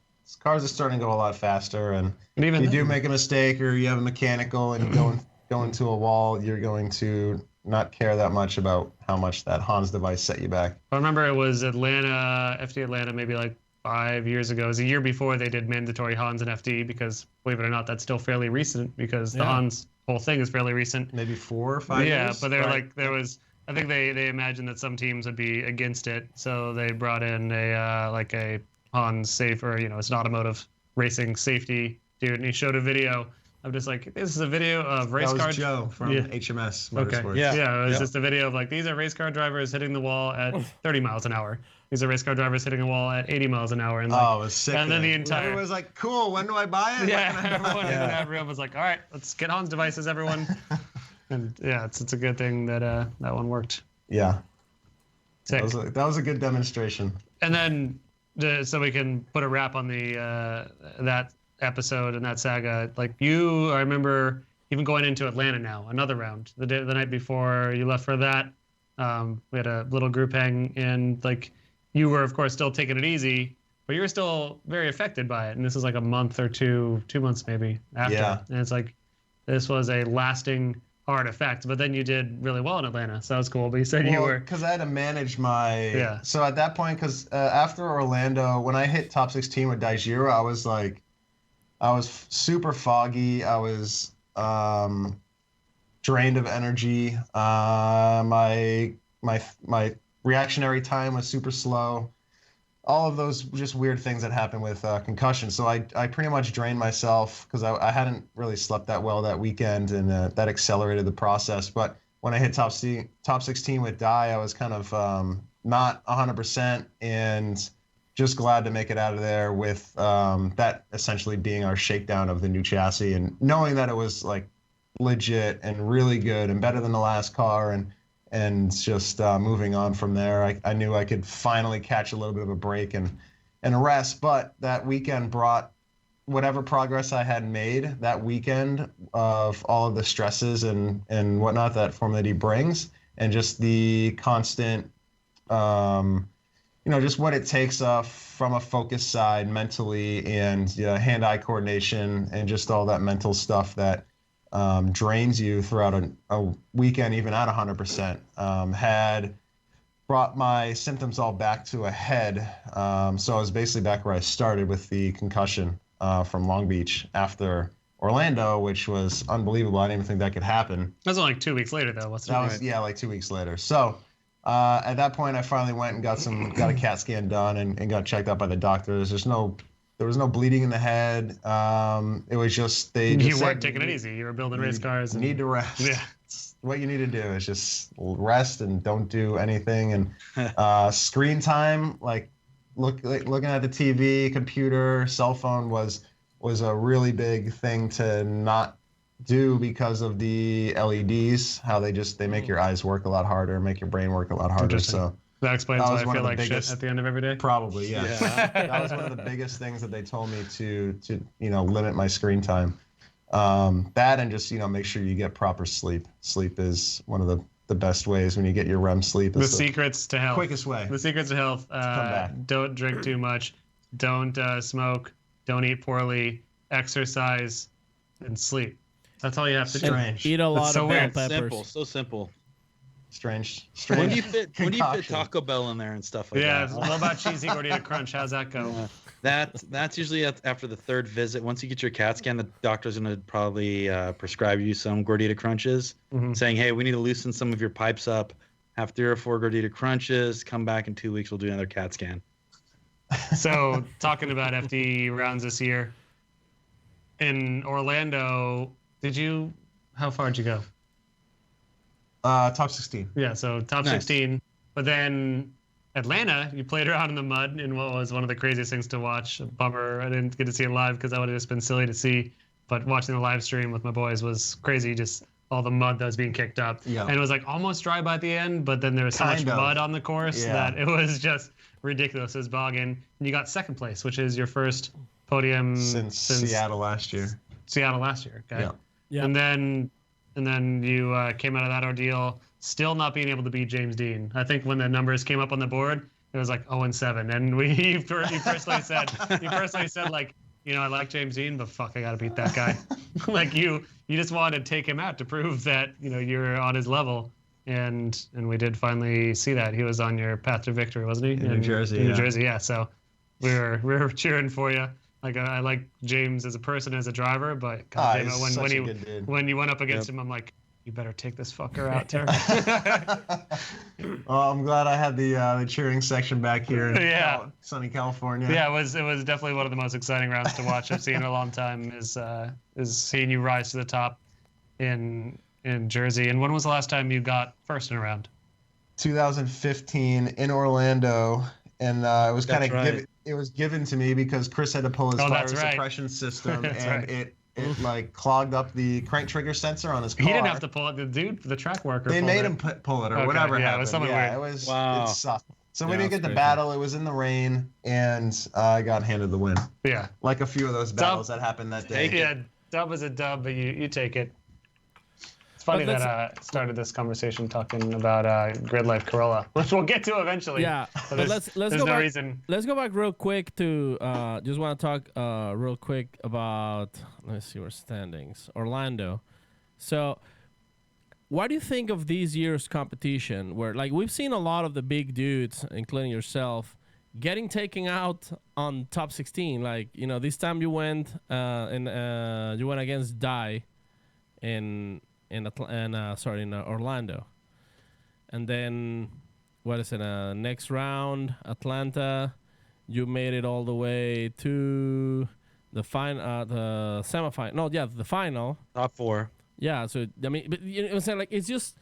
cars are starting to go a lot faster, and
even
if you
then-
do make a mistake or you have a mechanical and you go into a wall, you're going to not care that much about how much that Hans device set you back.
I remember it was Atlanta, FD Atlanta, maybe like 5 years ago. It was a year before they did mandatory Hans and FD because, believe it or not, that's still fairly recent because the Hans whole thing is fairly recent.
Maybe 4 or 5 years.
Yeah, but they're
Right.
like, there was, I think they imagined that some teams would be against it. So they brought in a Hans safe, or, it's an automotive racing safety dude. And he showed a video of just like, this is a video of race
That
car.
was Joe from
Yeah.
HMS
Okay.
Motorsports.
Yeah, it was
Yep.
just a video of like, these are race car drivers hitting the wall at 30 miles an hour. These are race car drivers hitting a wall at 80 miles an hour. And like,
Oh, it was sick.
and then the entire,
Everyone was like, cool, when do I buy it?
yeah,
When can I buy
everyone
it?
in that room was like, all right, let's get Hans devices, everyone. And yeah, it's a good thing that that one worked.
Yeah.
Sick.
That was a good demonstration.
And then so we can put a wrap on the that episode and that saga. Like I remember even going into Atlanta now, another round. The night before you left for that, we had a little group hang, and like you were of course still taking it easy, but you were still very affected by it. And this is like a month or 2 months maybe after.
Yeah.
And it's like this was a lasting hard effect. But then you did really well in Atlanta, so that was cool. But you said you were
Because I had to manage my.
Yeah.
So at that point, because after Orlando, when I hit top 16 with Daijiro, I was super foggy. I was drained of energy. My reactionary time was super slow. All of those just weird things that happen with concussion. So I pretty much drained myself because I hadn't really slept that well that weekend, and that accelerated the process. But when I hit top 16 with Dai, I was kind of not 100% and just glad to make it out of there with that essentially being our shakedown of the new chassis, and knowing that it was like legit and really good and better than the last car, and just moving on from there. I knew I could finally catch a little bit of a break and rest. But that weekend brought whatever progress I had made that weekend of all of the stresses and whatnot that Formula D brings, and just the constant, just what it takes from a focus side mentally, and hand-eye coordination, and just all that mental stuff that drains you throughout a weekend, even at 100%, had brought my symptoms all back to a head. So I was basically back where I started with the concussion from Long Beach after Orlando, which was unbelievable. I didn't even think that could happen.
that was only like 2 weeks later though, wasn't it?
That was, like 2 weeks later. So at that point, I finally went and got a CAT scan done and got checked out by the doctor. There was no bleeding in the head. It was just
You
said,
weren't taking it easy. You were building race cars.
You need to rest.
Yeah.
What you need to do is just rest and don't do anything. And screen time, like looking at the TV, computer, cell phone was a really big thing to not do because of the LEDs. How they make your eyes work a lot harder, make your brain work a lot harder.
Interesting.
So
That explains
That
why
was
I
one
feel
of the
like
biggest-
shit at the end of every day.
probably, yeah. That was one of the biggest things that they told me to limit my screen time. That, and just make sure you get proper sleep. Sleep is one of the best ways when you get your REM sleep.
The
It's
secrets to health.
quickest way.
The secrets to health.
back.
Don't drink too much. Don't smoke. Don't eat poorly. Exercise and sleep. That's all you have to do.
Strange.
Eat a lot
so
of bell
weird.
peppers.
Simple, so simple.
Strange.
When do you fit
concoction.
Taco Bell in there and stuff like
Yeah.
that?
What about cheesy gordita crunch? How's that go?
That's usually after the third visit. Once you get your CAT scan, the doctor's going to probably prescribe you some gordita crunches, saying, "Hey, we need to loosen some of your pipes up. have 3 or 4 gordita crunches, come back in 2 weeks, we'll do another CAT scan.
So talking about FD rounds this year in Orlando, how far did you go?
Top 16.
Yeah, so top
Nice.
16. But then Atlanta, you played around in the mud in what was one of the craziest things to watch. Bummer, I didn't get to see it live because that would have just been silly to see. But watching the live stream with my boys was crazy. Just all the mud that was being kicked up.
Yeah.
And it was like almost dry by the end, but then there was so much
Kind of.
mud on the course
Yeah.
that it was just ridiculous. It was bogging. And you got second place, which is your first podium
Since Seattle last year.
Seattle last year. Okay.
Yeah.
Yeah.
And then you came out of that ordeal still not being able to beat James Dean. I think when the numbers came up on the board, it was like 0-7. And you personally said like, I like James Dean, but fuck, I gotta beat that guy. Like you just wanted to take him out to prove that you're on his level, and we did finally see that. He was on your path to victory, wasn't he?
In New Jersey,
New
yeah.
Jersey, yeah. So we were cheering for you. Like I like James as a person, as a driver, but God damn it,
he's such a good dude.
when you went up against him, I'm like, you better take this fucker out, Tuerck.
Well, I'm glad I had the cheering section back here in
Yeah.
sunny California.
Yeah, it was definitely one of the most exciting rounds to watch I've seen in a long time. Is seeing you rise to the top in Jersey. And when was the last time you got first in a round?
2015 in Orlando, and it was kind
That's
of
right.
it was given to me because Chris had to pull his
Oh,
fire
that's right.
suppression system,
That's
and
right.
it like clogged up the crank trigger sensor on his car.
He didn't have to pull it. The dude, the track worker.
They
pulled
made
it.
him pull it or
Okay,
whatever
yeah, it
happened.
was something
yeah,
weird.
it was.
Wow.
It sucked. So we
Yeah,
didn't
that's
get the
crazy.
battle. It was in the rain, and I got handed the win.
Yeah.
Like a few of those battles that happened that day.
Yeah, dub is a dub, but you take it. It's funny
But
that I started this conversation talking about Gridlife Corolla, which we'll get to eventually.
Yeah,
But
but
there's,
let's
there's
go
no
back.
reason.
Let's go back real quick to just want to talk real quick about, let's see, our standings. Orlando. So what do you think of this year's competition, where like we've seen a lot of the big dudes, including yourself, getting taken out on top 16? Like, this time you went you went against Dye in Orlando. And then what is it? Next round, Atlanta, you made it all the way to the semifinal. No, yeah, the final.
Top 4.
Yeah, so I mean, but you know what I'm saying, like it just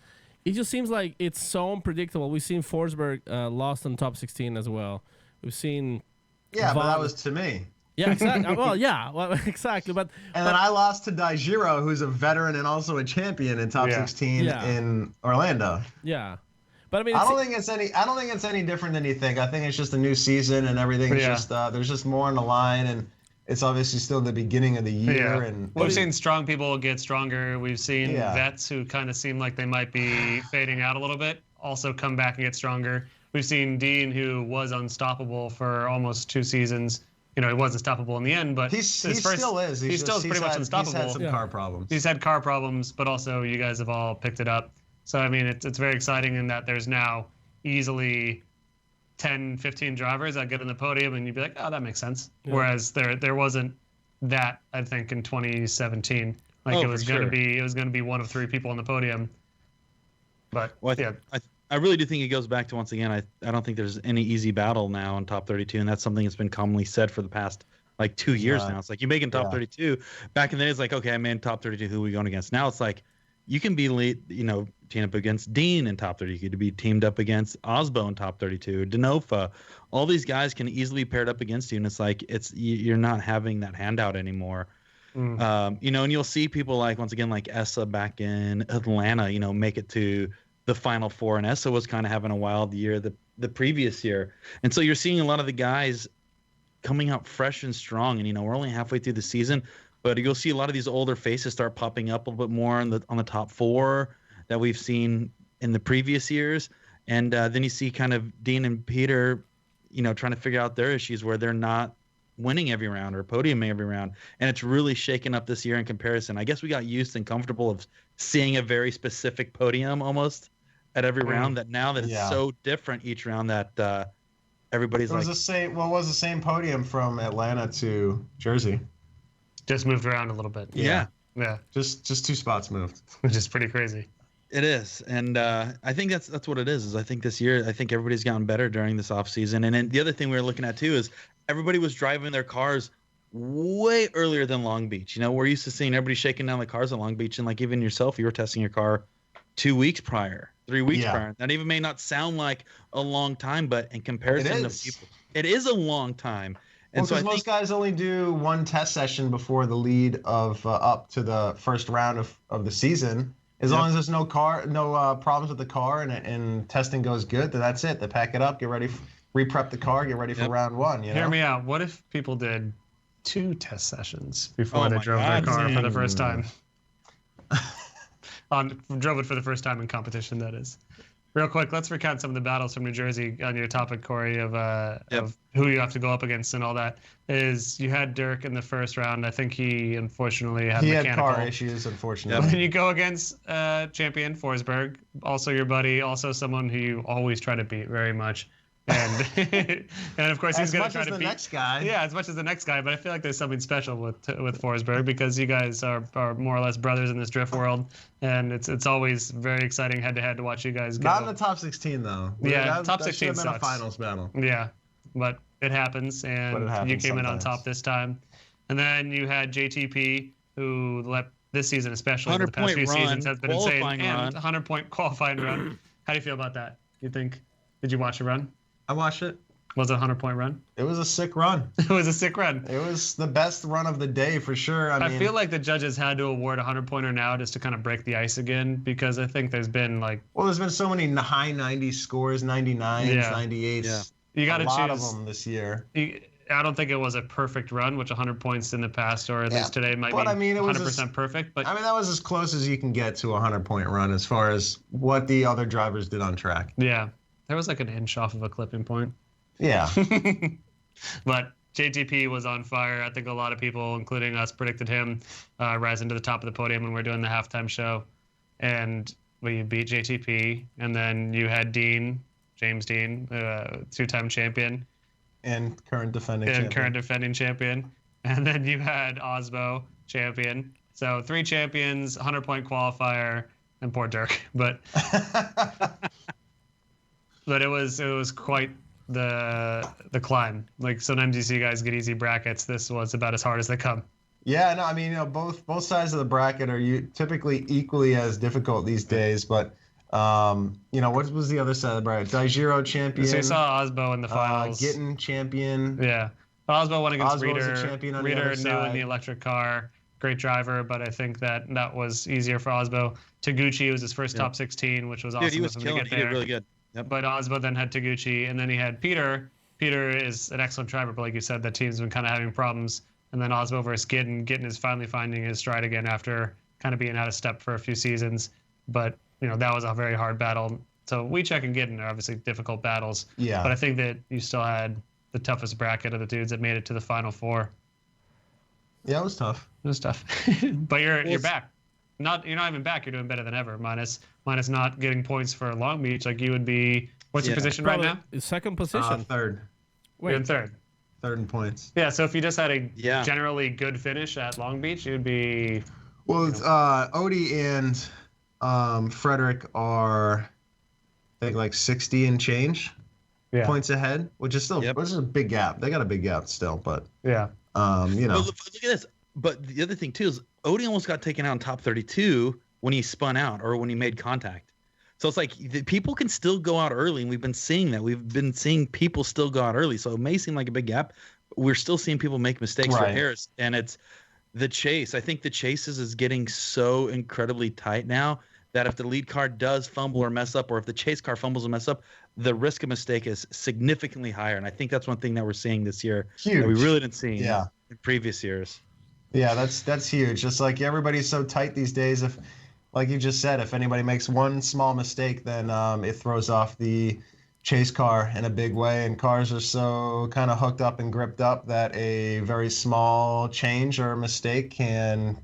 seems like it's so unpredictable. We've seen Forsberg lost on top 16 as well. We've seen
Yeah, but that
Vaughn-
was to me.
yeah, exactly. well, exactly, but
And then I lost to Daijiro, who's a veteran and also a champion in top
Yeah.
16
Yeah.
in Orlando.
yeah, but I mean,
I don't think it's any different than you think. I think it's just a new season and everything's
Yeah.
just there's just more on the line, and it's obviously still the beginning of the year.
Yeah.
And
We've seen strong people get stronger. We've seen
Yeah.
vets who kind of seem like they might be fading out a little bit also come back and get stronger. We've seen Dean, who was unstoppable for almost 2 seasons. He was unstoppable in the end, but
he still is.
He still is pretty much unstoppable.
He's had some
Yeah.
car problems.
He's had car problems, but also you guys have all picked it up. So, I mean, it's very exciting in that there's now easily 10, 15 drivers that get in the podium, and you'd be like, oh, that makes sense.
Yeah.
Whereas there wasn't that, I think, in 2017. Like
Oh,
it was
for
going to
sure.
be, it was going to be 1 of 3 people on the podium. But
Well,
yeah,
I really do think it goes back to, once again, I don't think there's any easy battle now in top 32, and that's something that's been commonly said for the past like 2 years
Yeah.
now. It's like you make it top
Yeah.
32. Back in the day, it's like, okay, I'm in top 32. Who are we going against? Now it's like you can be teamed up against Dean in top 30. You could be teamed up against Osbo in top 32, Denofa. All these guys can easily be paired up against you, and it's like you're not having that handout anymore. And you'll see people like, once again, like Essa back in Atlanta, make it to the Final Four, and Essa was kind of having a wild year the previous year, and so you're seeing a lot of the guys coming out fresh and strong, and we're only halfway through the season, but you'll see a lot of these older faces start popping up a little bit more on the top 4 that we've seen in the previous years, and then you see kind of Dean and Peter, trying to figure out their issues where they're not winning every round or podiuming every round, and it's really shaken up this year in comparison. I guess we got used and comfortable of seeing a very specific podium almost at every round, that now that it's
Yeah.
so different each round that everybody's
It was
like,
it was the same podium from Atlanta to Jersey.
just moved around a little bit.
yeah.
Yeah,
Just 2 spots moved.
which is pretty crazy.
It is, and I think that's what it is. Is I think this year, I think everybody's gotten better during this off season. And then the other thing we were looking at too is everybody was driving their cars way earlier than Long Beach. You know, we're used to seeing everybody shaking down the cars at Long Beach, and like even yourself, you were testing your car 2 weeks prior, 3 weeks prior. That even may not sound like a long time, but in comparison to people, it is a long time. And so
most guys only do one test session before the lead of up to the first round of the season. As long as there's no problems with the car and testing goes good, then that's it. They pack it up, get ready, re-prep the car, get ready for round one. You know?
Hear me out. What if people did 2 test sessions before they drove their car for the first time? Drove it for the first time in competition, that is. Real quick, let's recount some of the battles from New Jersey on your topic, Corey, of who you have to go up against and all that. Is you had Dirk in the first round. I think he unfortunately had mechanical
car issues, unfortunately.
And then you go against champion Forsberg, also your buddy, also someone who you always try to beat very much. And and of course he's going to try to beat the
next guy.
Yeah, as much as the next guy. But I feel like there's something special with Forsberg because you guys are more or less brothers in this drift world, and it's always very exciting head to head to watch you guys go.
Not in the top 16 though.
Yeah, top 16
should have been a finals battle.
Yeah, but it happens, and you came in on top this time. And then you had JTP, who this season especially the past few seasons has been insane, and 100-point qualifying run. How do you feel about that? Did you watch the run?
I watched it.
Was it a 100-point run?
It was a sick run.
It was a sick run.
It was the best run of the day for sure. I mean,
feel like the judges had to award a 100-pointer now just to kind of break the ice again because I think there's been
there's been so many high 90 scores, 99s, 98s. Yeah.
You got to choose
a lot of them this year.
I don't think it was a perfect run, which 100 points in the past or at least today might be 100% perfect. But
I mean, that was as close as you can get to a 100-point run as far as what the other drivers did on track.
Yeah. There was like an inch off of a clipping point.
Yeah.
But JTP was on fire. I think a lot of people, including us, predicted him rising to the top of the podium when we were doing the halftime show. And we beat JTP. And then you had James Dean, 2-time champion.
And current defending champion.
And then you had Osbo, champion. So 3 champions, 100-point qualifier, and poor Dirk. But but it was quite the climb. Like sometimes you see guys get easy brackets. This was about as hard as they come.
Yeah, no, I mean, both sides of the bracket are typically equally as difficult these days. But what was the other side of the bracket? Daijiro champion.
So you saw Osbo in the finals.
Gittin champion.
Yeah, Osbo went against Reeder.
Reeder
new in the electric car. Great driver, but I think that was easier for Osbo. Taguchi was his first top 16, which was awesome.
Dude, he was killing. He did really good. Yep.
But Osbo then had Taguchi, and then he had Peter. Peter is an excellent driver, but like you said, that team's been kind of having problems. And then Osbo versus Gittin. Gittin is finally finding his stride again after kind of being out of step for a few seasons. But, that was a very hard battle. So Wiechek and Gittin are obviously difficult battles.
Yeah.
But I think that you still had the toughest bracket of the dudes that made it to the Final Four.
Yeah, it was tough.
But you're back. You're not even back. You're doing better than ever. Minus not getting points for Long Beach. Like you would be. What's your position right now?
Second position.
Third.
You're in third.
Third in points.
Yeah. So if you just had a generally good finish at Long Beach, you'd be.
Well, Odie and Frederick are, I think, like 60 and change points ahead, which is still which is a big gap. They got a big gap still, but
yeah.
But look at this. But the other thing too is Odie almost got taken out in top 32 when he spun out or when he made contact. So it's like people can still go out early, and we've been seeing that. We've been seeing people still go out early. So it may seem like a big gap. We're still seeing people make mistakes for Harris, and it's the chase. I think the chases is getting so incredibly tight now that if the lead car does fumble or mess up, or if the chase car fumbles and mess up, the risk of mistake is significantly higher. And I think that's one thing that we're seeing this year that we really didn't see in previous years.
Yeah, that's huge. Just like everybody's so tight these days. If, like you just said, if anybody makes one small mistake, then it throws off the chase car in a big way. And cars are so kind of hooked up and gripped up that a very small change or mistake can,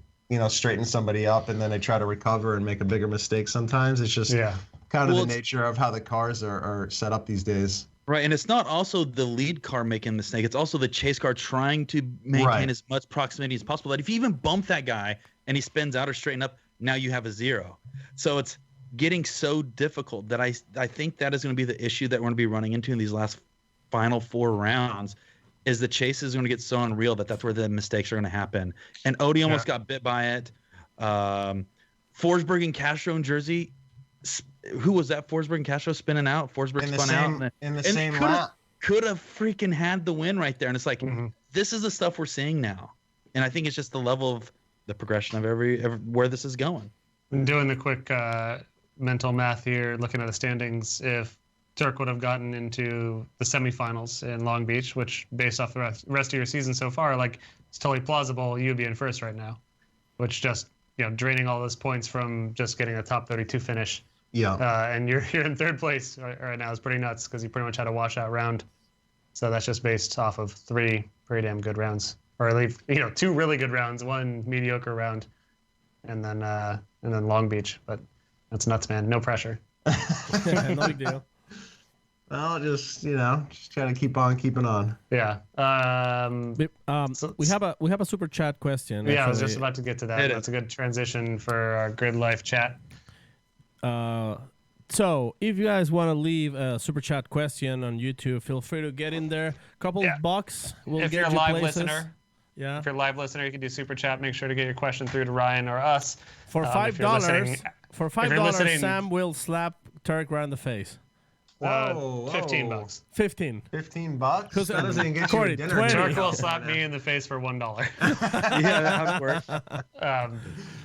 straighten somebody up, and then they try to recover and make a bigger mistake sometimes. It's just kind of the nature of how the cars are set up these days.
Right, and it's not also the lead car making a mistake. It's also the chase car trying to maintain as much proximity as possible. That if you even bump that guy and he spins out or straighten up, now you have a 0. So getting so difficult that I think that is going to be the issue that we're going to be running into in these last final 4 rounds. Is the chase is going to get so unreal that's where the mistakes are going to happen. And Odie almost got bit by it. Forsberg and Castro in Jersey. Who was that? Forsberg and Castro spinning out. Forsberg spun out
in the same lap.
Could have freaking had the win right there. And it's like, this is the stuff we're seeing now. And I think it's just the level of the progression of every where this is going.
I'm doing the quick mental math here, looking at the standings. If Tuerck would have gotten into the semifinals in Long Beach, which based off the rest of your season so far, like it's totally plausible you'd be in first right now, which just, draining all those points from just getting a top 32 finish.
Yeah.
And you're in third place right now is pretty nuts because you pretty much had a washout round. So that's just based off of 3 pretty damn good rounds, or at least 2 really good rounds, 1 mediocre round, and then Long Beach. But that's nuts, man. No pressure.
No big deal.
Well, just trying to keep on keeping on.
Yeah.
So we have a super chat question.
Yeah,
actually.
I was just about to get to that. That's a good transition for our Gridlife chat.
So if you guys want to leave a super chat question on YouTube, feel free to get in there. Couple of bucks will
If
get
you're a
you
live
places.
listener,
Yeah.
if you're a live listener, you can do super chat. Make sure to get your question through to Ryan or us.
For
If you're listening-
$5,
if you're listening-
Sam will slap Tuerck right in the face.
Whoa,
$15.
15.
$15?
Because,
That doesn't even get
Corey,
you to dinner.
20.
Tuerck will slap me in the face for $1.
Yeah, that would work.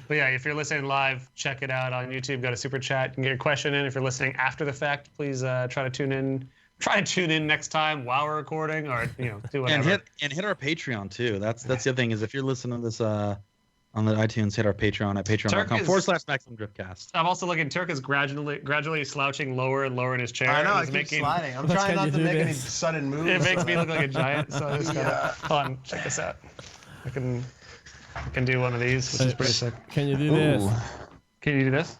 But yeah, if you're listening live, check it out on YouTube. Go to Super Chat and get your question in. If you're listening after the fact, please try to tune in. Try to tune in next time while we're recording, or do whatever.
And hit our Patreon too. That's the other thing is if you're listening to this on the iTunes, hit our Patreon at patreon.com/MaximumDriftcast.
I'm also looking. Tuerck is gradually slouching lower and lower in his chair.
I know, I
It's
keep sliding. I'm trying not to make any sudden moves.
It makes me look like a giant. So I just gotta, hold on, check this out. I can do one of these, which is pretty sick.
Can you do this?
Can you do this?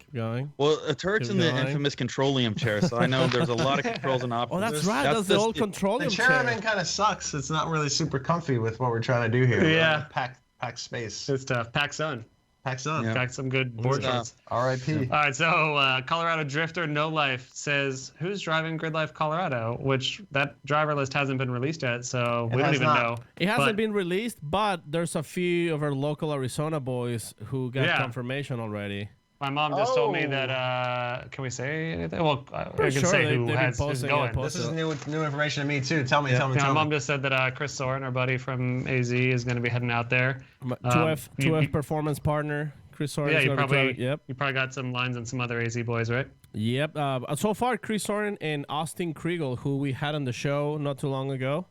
Keep going.
Well, Tuerck's in the infamous Controlium chair, so I know there's a lot of controls and options.
Oh, that's right. That's the old Controlium
The
chair.
chairman kind of sucks. It's not really super comfy with what we're trying to do here.
Yeah.
Pack space.
Good stuff. Pack Sun.
Pack sun.
Yeah.
Pack some good board shorts.
R.I.P.
All right, so Colorado Drifter No Life says, who's driving Gridlife Colorado? Which that driver list hasn't been released yet, so we don't even know.
It hasn't
But-
been released, but there's a few of our local Arizona boys who got confirmation already.
My mom just told me that. Can we say anything? Well, I can
sure
say
they've
who's
been
going.
posting.
This is new information to me too. Tell me.
My mom just said that Chris Soren, our buddy from AZ, is going to be heading out there.
2F performance partner, Chris Soren.
Yeah,
is
you
gonna be
probably
driving-
you probably got some lines on some other AZ boys, right?
Yep. So far, Chris Soren and Austin Kriegel, who we had on the show not too long ago.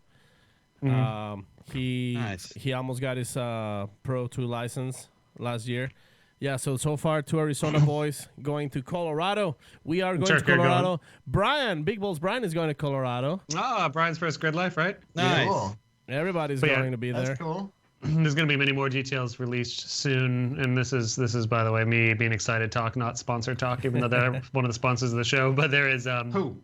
He almost got his Pro 2 license last year. Yeah, so far 2 Arizona boys going to Colorado. We are going to Colorado. Brian, Big Balls Brian is going to Colorado.
Brian's first Gridlife, right?
Nice.
Cool.
Everybody's
But yeah,
going to be there.
That's cool.
There's going to be many more details released soon, and this is by the way me being excited talk, not sponsored talk, even though they're one of the sponsors of the show. But there is
Who?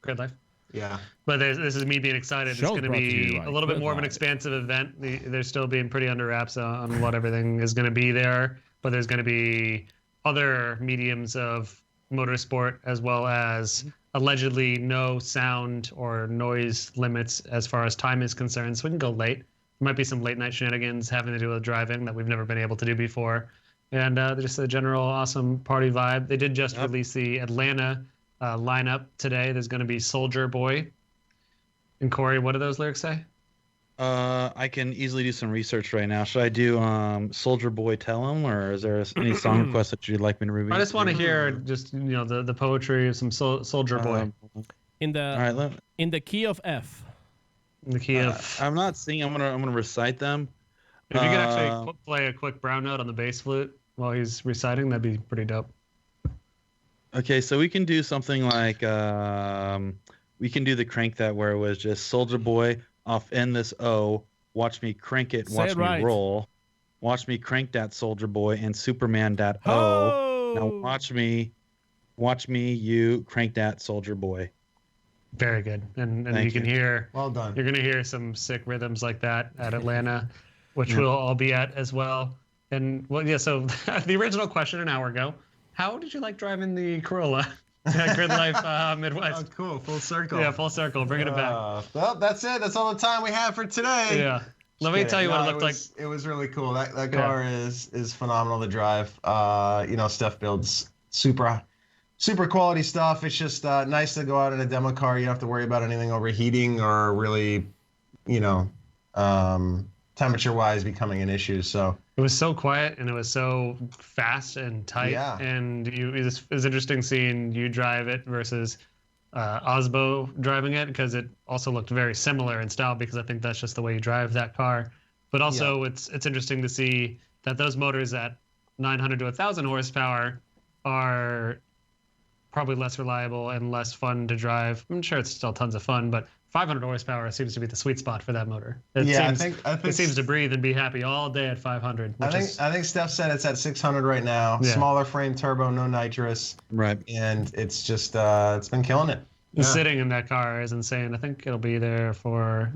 Gridlife.
Yeah.
But this is me being excited.
Show's
It's going to
brought to
be
you by
a little bit more of an
Gridlife.
expansive event. They're still being pretty under wraps on what everything is going to be there. But there's going to be other mediums of motorsport as well as allegedly no sound or noise limits as far as time is concerned. So we can go late. There might be some late night shenanigans having to do with driving that we've never been able to do before. And just a general awesome party vibe. They did just release the Atlanta lineup today. There's going to be Soldier Boy. And Corey, what do those lyrics say?
I can easily do some research right now. Should I do Soldier Boy Tell 'em, or is there any song request that you'd like me to review?
I just want to hear just the poetry of some Soldier Boy.
In the
All right,
in the key of F.
In the key of
I'm not singing. I'm gonna recite them.
if you could actually play a quick brown note on the bass flute while he's reciting, that'd be pretty dope.
Okay, so we can do something like we can do the crank that where it was just Soldier Boy off in this O. Watch me crank it.
Say
Watch
it
me
right.
roll. Watch me crank that Soldier Boy and Superman that O.
Oh!
Now watch me you crank that Soldier Boy.
Very good. And
Thank
you can
you.
hear
Well done.
you're gonna hear some sick rhythms like that at Atlanta, which we'll all be at as well. And well, yeah. So the original question an hour ago how did you like driving the Corolla at Gridlife Midwest?
Oh, cool. Full circle.
Yeah, full circle. Bringing it back.
Well, that's it. That's all the time we have for today.
Yeah. Let me tell you what it looked like.
It was really cool. That car is phenomenal to drive. Steph builds super quality stuff. It's just nice to go out in a demo car. You don't have to worry about anything overheating or really, temperature-wise becoming an issue. So
it was so quiet and it was so fast and tight.
Yeah.
And it was interesting seeing you drive it versus Osbo driving it, because it also looked very similar in style, because I think that's just the way you drive that car. But also it's interesting to see that those motors at 900 to 1,000 horsepower are probably less reliable and less fun to drive. I'm sure it's still tons of fun, but 500 horsepower seems to be the sweet spot for that motor. I think it seems to breathe and be happy all day at 500.
I think Steph said it's at 600 right now.
Yeah.
Smaller frame turbo, no nitrous.
Right.
And it's just it's been killing it. Yeah.
Sitting in that car is insane. I think it'll be there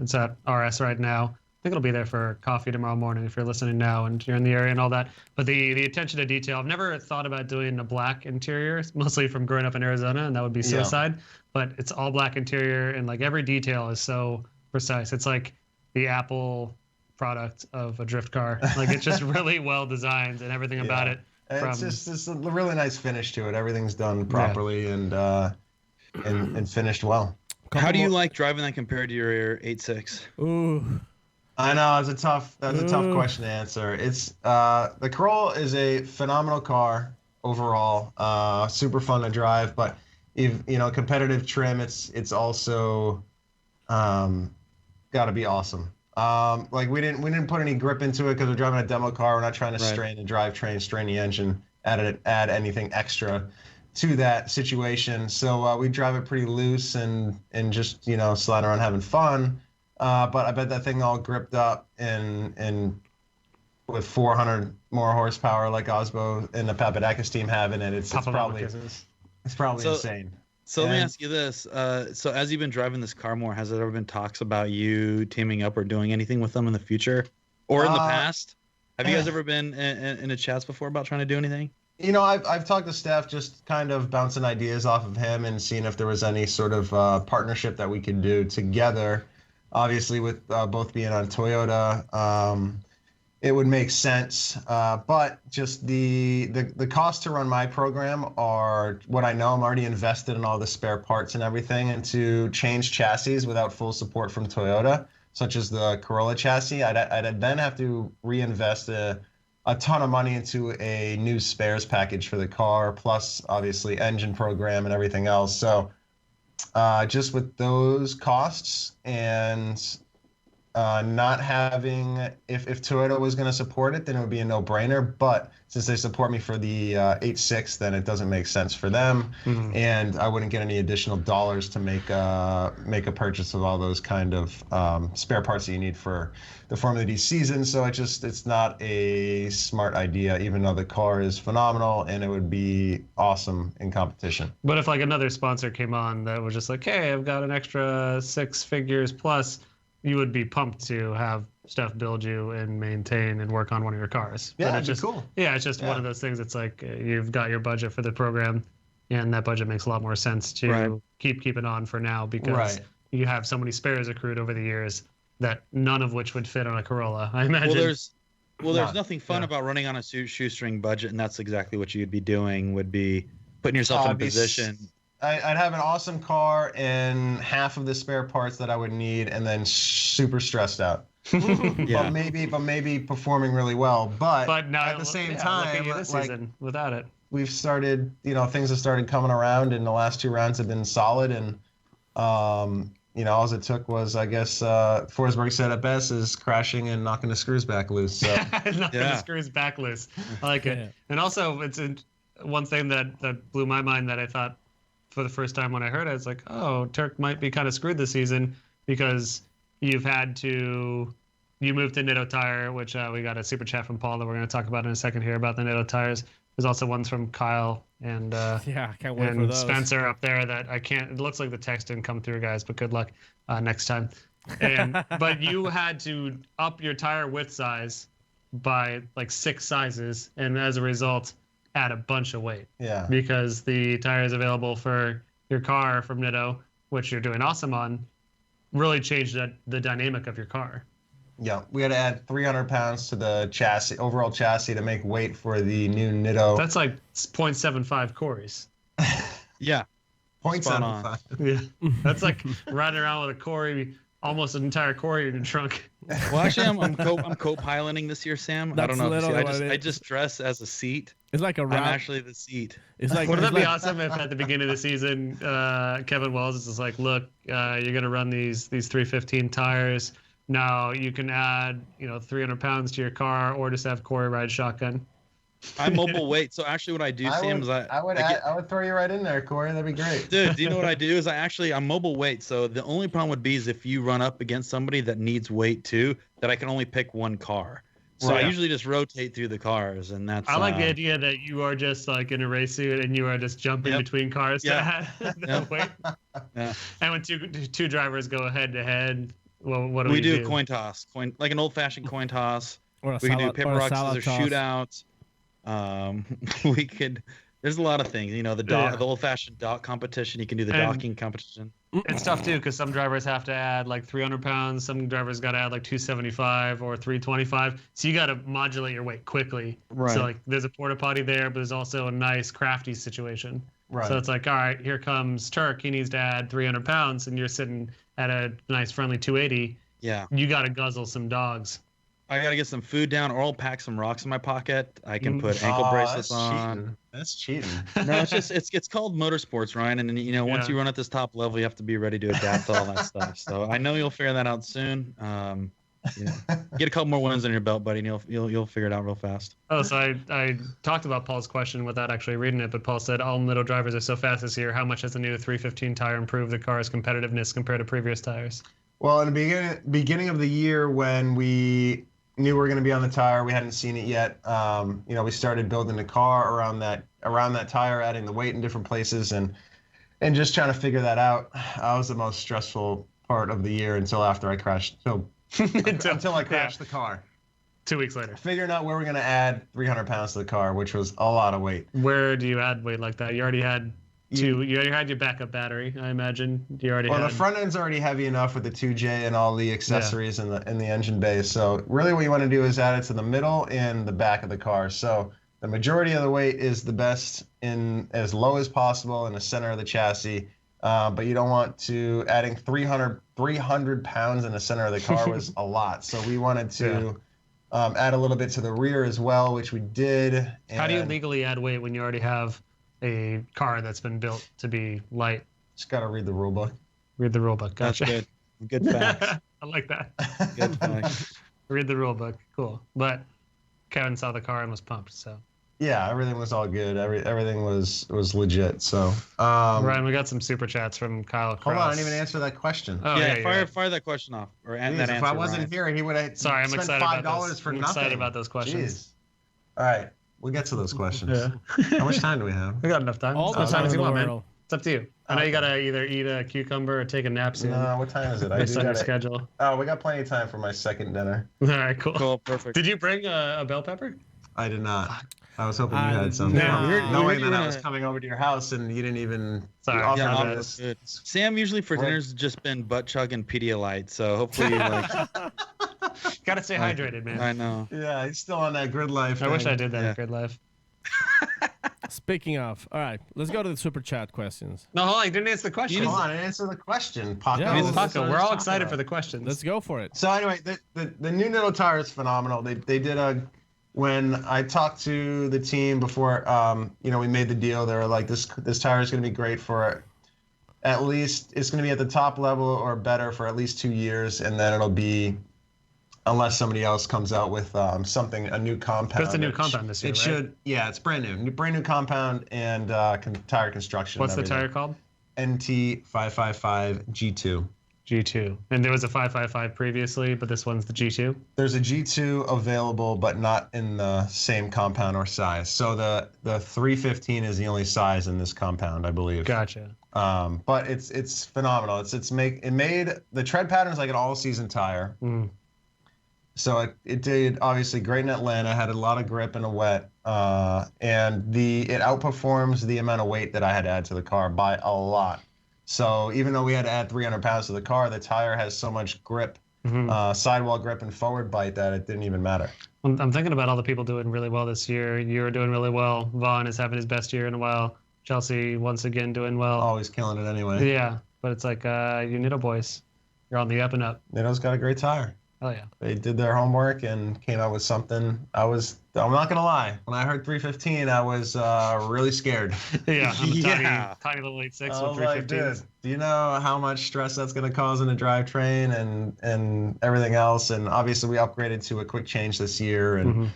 it's at RS right now. I think it'll be there for coffee tomorrow morning if you're listening now and you're in the area and all that. But the attention to detail, I've never thought about doing a black interior, mostly from growing up in Arizona, and that would be suicide. Yeah. But it's all black interior, and like every detail is so precise. It's like the Apple product of a drift car. Like it's just really well designed, and everything about it.
It's a really nice finish to it. Everything's done properly and finished well.
How do you like driving that compared to your 8.6?
Ooh.
I know that's a tough question to answer. It's the Corolla is a phenomenal car overall, super fun to drive, but if competitive trim, it's also got to be awesome. Like we didn't put any grip into it because we're driving a demo car. We're not trying to strain the drivetrain, strain the engine, add anything extra to that situation. So we drive it pretty loose and just slide around having fun. But I bet that thing all gripped up and with 400 more horsepower like Osbo and the Papadakis team having it, it's probably insane.
So let me ask you this. So as you've been driving this car more, has there ever been talks about you teaming up or doing anything with them in the future or in the past? Have you guys ever been in a chats before about trying to do anything?
I've talked to Steph, just kind of bouncing ideas off of him and seeing if there was any sort of partnership that we could do together. Obviously, with both being on Toyota, it would make sense. But just the cost to run my program are what I know. I'm already invested in all the spare parts and everything, and to change chassis without full support from Toyota, such as the Corolla chassis, I'd then have to reinvest a ton of money into a new spares package for the car, plus obviously engine program and everything else. So just with those costs and not having, if Toyota was going to support it, then it would be a no-brainer. But since they support me for the 8.6, then it doesn't make sense for them, and I wouldn't get any additional dollars to make a purchase of all those kind of spare parts that you need for the Formula D season. So it's not a smart idea, even though the car is phenomenal and it would be awesome in competition.
But if like another sponsor came on that was just like, hey, I've got an extra 6 figures plus, you would be pumped to have Steph build you and maintain and work on one of your cars.
Yeah,
it's just
cool.
Yeah, it's just one of those things. It's like you've got your budget for the program, and that budget makes a lot more sense to keep it on for now, because you have so many spares accrued over the years that none of which would fit on a Corolla, I imagine.
Well, there's nothing fun about running on a shoestring budget, and that's exactly what you'd be doing, would be putting yourself in a position.
I'd have an awesome car and half of the spare parts that I would need, and then super stressed out. But maybe performing really well. But now at the same time,
this season without it,
we've started. Things have started coming around, and the last 2 rounds have been solid. And all it took was, I guess, Forsberg said it best, is crashing and knocking the screws back loose. So
knocking the screws back loose. I like it. And also, it's one thing that blew my mind that I thought, for the first time when I heard it, it's like, oh, Tuerck might be kind of screwed this season, because you moved to Nitto Tire, which we got a super chat from Paul that we're going to talk about in a second here about the Nitto Tires. There's also ones from Kyle and
I can't wait for those.
Spencer up there that I can't. It looks like the text didn't come through, guys, but good luck next time. But you had to up your tire width size by like 6 sizes, and as a result, add a bunch of weight.
Yeah.
Because the tires available for your car from Nitto, which you're doing awesome on, really changed the dynamic of your car.
Yeah, we had to add 300 pounds to the chassis, overall chassis, to make weight for the new Nitto.
That's like 0.75 Corys.
Yeah. Spot on.
0.75.
Yeah, that's like riding around with a Corey, almost an entire Corey in your trunk.
Well, actually, I'm co-piloting this year, Sam. I don't know if you see. I just dress as a seat.
It's like a
I'm
wrap.
actually the seat.
It's like
Wouldn't
it's
that be
like-
awesome if at the beginning of the season, Kevin Wells is just like, look, you're gonna run these 315 tires. Now you can add 300 pounds to your car, or just have Corey ride shotgun.
I'm mobile weight, so actually what I do, Sam, is
I would throw you right in there, Corey. That'd be great.
Dude, do you know what I do? Is I'm mobile weight. So the only problem would be is if you run up against somebody that needs weight too, that I can only pick one car. So
Right.
I usually just rotate through the cars, and that's.
I like the idea that you are just like in a race suit and you are just jumping
Yep.
between cars to add the
Yep.
weight.
Yeah.
And when two drivers go head to head, well, what do
We
we
do a coin toss, like an old-fashioned coin toss.
or a
We can do
salad-
paper
or a
rock
salad
scissors
toss.
shootouts. We could. There's a lot of things. The old-fashioned dock competition. You can do the
And-
docking competition.
It's tough too because some drivers have to add like 300 pounds. Some drivers got to add like 275 or 325. So you got to modulate your weight quickly.
Right.
So like there's a porta potty there, but there's also a nice crafty situation.
Right.
So it's like, all right, here comes Turk. He needs to add 300 pounds, and you're sitting at a nice friendly 280.
Yeah.
You got to guzzle some dogs.
I gotta get some food down, or I'll pack some rocks in my pocket. I can put ankle bracelets
that's
on.
cheating. That's cheating.
No, it's called motorsports, Ryan. And once
Yeah.
you run at this top level, you have to be ready to adapt to all that stuff. So I know you'll figure that out soon. Get a couple more wins on your belt, buddy, and you'll figure it out real fast.
Oh, so I talked about Paul's question without actually reading it, but Paul said all middle drivers are so fast this year. How much has the new 315 tire improved the car's competitiveness compared to previous tires?
Well, in the beginning of the year, when we knew we were going to be on the tire, we hadn't seen it yet. We started building the car around that tire, adding the weight in different places, and just trying to figure that out. That was the most stressful part of the year until after I crashed. Until I crashed the car.
2 weeks later.
Figuring out where we're going to add 300 pounds to the car, which was a lot of weight.
Where do you add weight like that? You already had you already had your backup battery, I imagine. You already
Well,
had
the front end's already heavy enough with the 2J and all the accessories in the engine bay. So really what you want to do is add it to the middle and the back of the car. So the majority of the weight is the best in as low as possible in the center of the chassis. But you don't want to adding 300 pounds in the center of the car was a lot. So we wanted to add a little bit to the rear as well, which we did.
How do you
and
legally add weight when you already have a car that's been built to be light?
Just got to read the rule book.
Read the rule book.
That's
Gotcha.
good. Good facts.
I like that.
Good facts.
Read the rule book. Cool. But Kevin saw the car and was pumped. So
Yeah, everything was all good. Everything was legit. So
Ryan, we got some super chats from Kyle Cross.
hold on, I didn't even answer that question.
Oh,
yeah,
you're right.
fire that question off, or add
Jeez,
that
if
answer.
I wasn't
Ryan.
here, he would have
Sorry, I'm
spent
excited
$5
about this.
for
I'm
nothing.
excited about those questions.
Jeez. All right, we'll get to those questions. How much time do we have?
We got enough time.
All
How
the
much
time
as
in
you
the
want, man.
world.
It's up to you. I know you gotta either eat a cucumber or take a nap soon.
No, what time is it?
Based on your
gotta-
schedule.
Oh, we got plenty of time for my second dinner.
All right, cool.
Cool, perfect.
Did you bring a bell pepper?
I did not. I was hoping you
I
had something.
no. We
heard
Knowing
you
that
were
I was
gonna-
coming over to your house and you didn't even
Sorry.
offer
Yeah,
me
I'll-
this.
Good. Sam usually for
What?
dinner's just been butt chugging Pedialyte, so hopefully
Gotta stay hydrated, man.
I know.
Yeah, he's still on that Gridlife.
I wish
thing.
I did that
Yeah.
at Gridlife.
Speaking of, all right, let's go to the super chat questions.
No, hold on. You didn't answer the question.
Hold on, answer the question, Paco.
Yeah,
It's
well,
Paco. We're all excited for the questions.
Let's go for it.
So anyway, the new Nitto tire is phenomenal. They did when I talked to the team before, we made the deal. They were like, this tire is going to be great for at least it's going to be at the top level or better for at least 2 years, and then it'll be unless somebody else comes out with a new compound.
That's a new compound this year,
It
right?
should, yeah, it's brand new compound and tire construction.
What's
and
the tire
everything.
called?
NT555 G2.
G2. And there was a 555 previously, but this one's the G2.
There's a G2 available, but not in the same compound or size. So the 315 is the only size in this compound, I believe.
Gotcha.
But it's phenomenal. It made the tread pattern is like an all-season tire.
Mm.
it did obviously great in Atlanta, had a lot of grip in a wet, and it outperforms the amount of weight that I had to add to the car by a lot. So even though we had to add 300 pounds to the car, the tire has so much grip, sidewall grip and forward bite that it didn't even matter.
I'm thinking about all the people doing really well this year. You're doing really well. Vaughn is having his best year in a while. Chelsea once again doing well.
Always killing it anyway.
Yeah, but it's like you Nitto boys, you're on the up and up.
Nitto's got a great tire.
Oh yeah.
They did their homework and came out with something. I'm not gonna lie. When I heard 315, I was really scared.
Yeah, I'm a
Yeah.
tiny little 8.6
I
with
was like,
315s.
dude, do you know how much stress that's gonna cause in a drivetrain and everything else? And obviously, we upgraded to a quick change this year and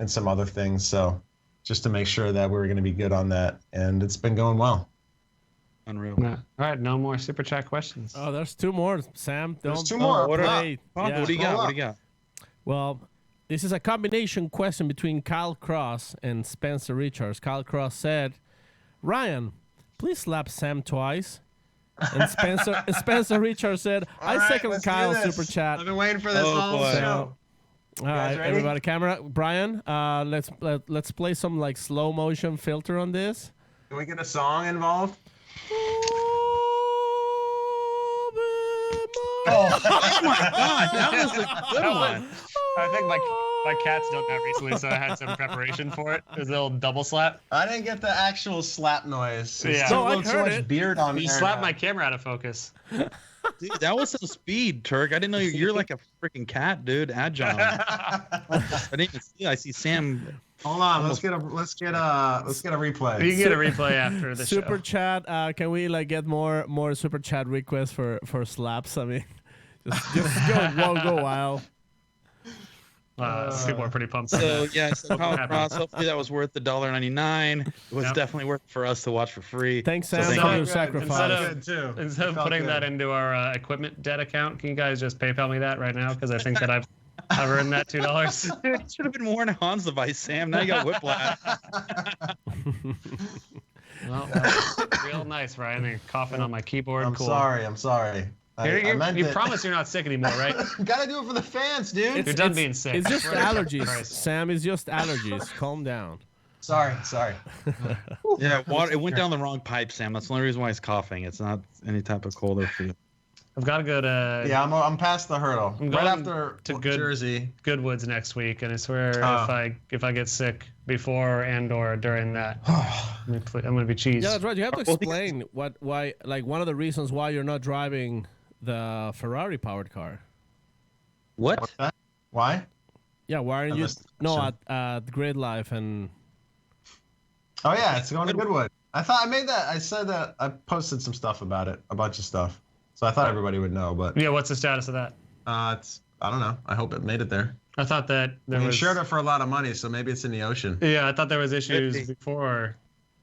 some other things. So just to make sure that we were gonna be good on that, and it's been going well.
Unreal.
Yeah. All right, no more super chat questions.
Oh, there's two more. Sam,
There's
don't
two more.
what
play.
What
Yeah.
do you got? What do you got?
Well, this is a combination question between Kyle Cross and Spencer Richards. Kyle Cross said, "Ryan, please slap Sam twice." And Spencer Richards said, "I
right,
second
let's do
Kyle's
this.
super chat."
I've been waiting for this
Oh,
all
boy.
show.
All right,
ready?
everybody, camera. Brian, let's play some like slow motion filter on this.
Can we get a song involved?
Oh my God, that was a good one.
I think my cat's done that recently, so I had some preparation for it. It was a little double slap.
I didn't get the actual slap noise.
Yeah.
There's
No, I
so
heard
much
it.
beard on
You
there
slapped
now.
my camera out of focus.
Dude, that was some speed, Turk. I didn't know you're like a freaking cat, dude. Agile. I didn't even see. I see Sam.
Hold on, let's get a replay.
You can get a replay after the
Super
show.
chat. Can we like get more super chat requests for slaps? I mean, just go wild.
People are pretty pumped. on
So
that.
yeah, so Kyle
happened?
Cross. Hopefully that was worth the $1.99. It was
Yep.
definitely worth it for us to watch for free.
Thanks,
So
Sam,
thank
for
you.
your
Instead
sacrifice.
of-
Good too.
Instead of
Felt
putting
good.
that into our equipment debt account, can you guys just PayPal me that right now? Because I think that I've earned that $2.
Dude, it should have been more on Han's device, Sam. Now you got whiplash.
Well, that's real nice, Ryan. You're coughing on my keyboard.
I'm
cool.
sorry.
You promise you're not sick anymore, right?
Gotta do it for the fans, dude.
You're done being sick.
It's just
Christ.
allergies. Sam, it's just allergies. Calm down.
Sorry.
Yeah, water. It went down the wrong pipe, Sam. That's the only reason why he's coughing. It's not any type of cold or flu.
I've got to go to
Yeah, I'm past the hurdle.
I'm
Right
going
after
to
Jersey.
Goodwoods next week, and I swear
Oh.
if I get sick before and or during that, I'm gonna be cheese.
Yeah, that's right. You have to
Well,
explain why, like one of the reasons why you're not driving the Ferrari powered car.
What?
What's that? Why?
Yeah, why aren't
I
you?
missed the
No,
question.
at Gridlife and
Oh yeah, it's going to Goodwood. I thought I made that. I said that I posted some stuff about it, a bunch of stuff. So I thought everybody would know, but
Yeah, what's the status of that?
it's I don't know. I hope it made it there.
I thought that there
We
was.
insured it for a lot of money, so maybe it's in the ocean.
Yeah, I thought there was issues
50.
before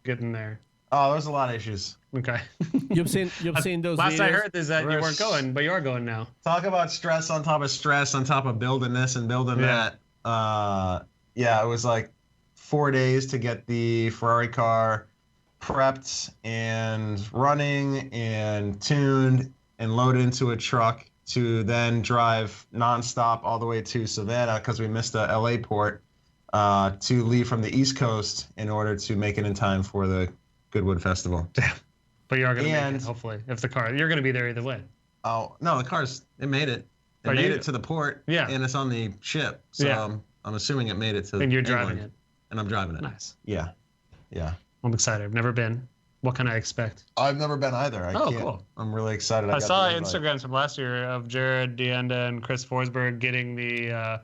getting there.
Oh, there's a lot of issues.
Okay.
you've seen those.
Last I
videos?
heard is that you
We're
weren't going, but you are going now.
Talk about stress on top of building this and building
Yeah.
that. Yeah, it was like 4 days to get the Ferrari car prepped and running and tuned and loaded into a truck to then drive nonstop all the way to Savannah because we missed the LA port to leave from the East Coast in order to make it in time for the Goodwood Festival.
But you are going to make
And-
it, hopefully. If the car, you're going to be there either way.
Oh no, it made it. It
Are
made
you-
it to the port.
Yeah.
And it's on the ship. So
Yeah.
I'm assuming it made it to
And you're
England,
driving it.
And I'm driving it.
Nice.
Yeah. Yeah.
I'm excited. I've never been. What can I expect?
I've never been either. I
Oh,
can't.
cool.
I'm really excited.
I
got
saw
the invite.
Instagrams from last year of Jared Deanda and Chris Forsberg getting the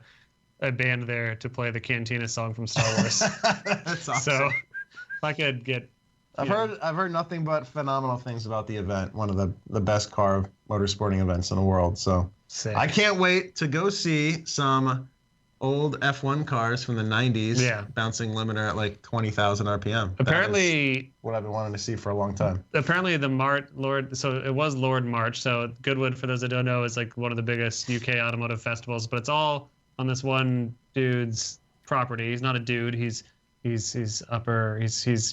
a band there to play the Cantina song from Star Wars.
That's awesome.
So if I could get,
I've heard nothing but phenomenal things about the event. One of the best car motorsporting events in the world. So
sick.
I can't wait to go see some old F1 cars from the 90s.
Yeah.
Bouncing limiter at like 20,000 RPM. That is
apparently
what I've been wanting to see for a long time.
so it was Lord March. So Goodwood, for those that don't know, is like one of the biggest UK automotive festivals, but it's all on this one dude's property. He's not a dude. He's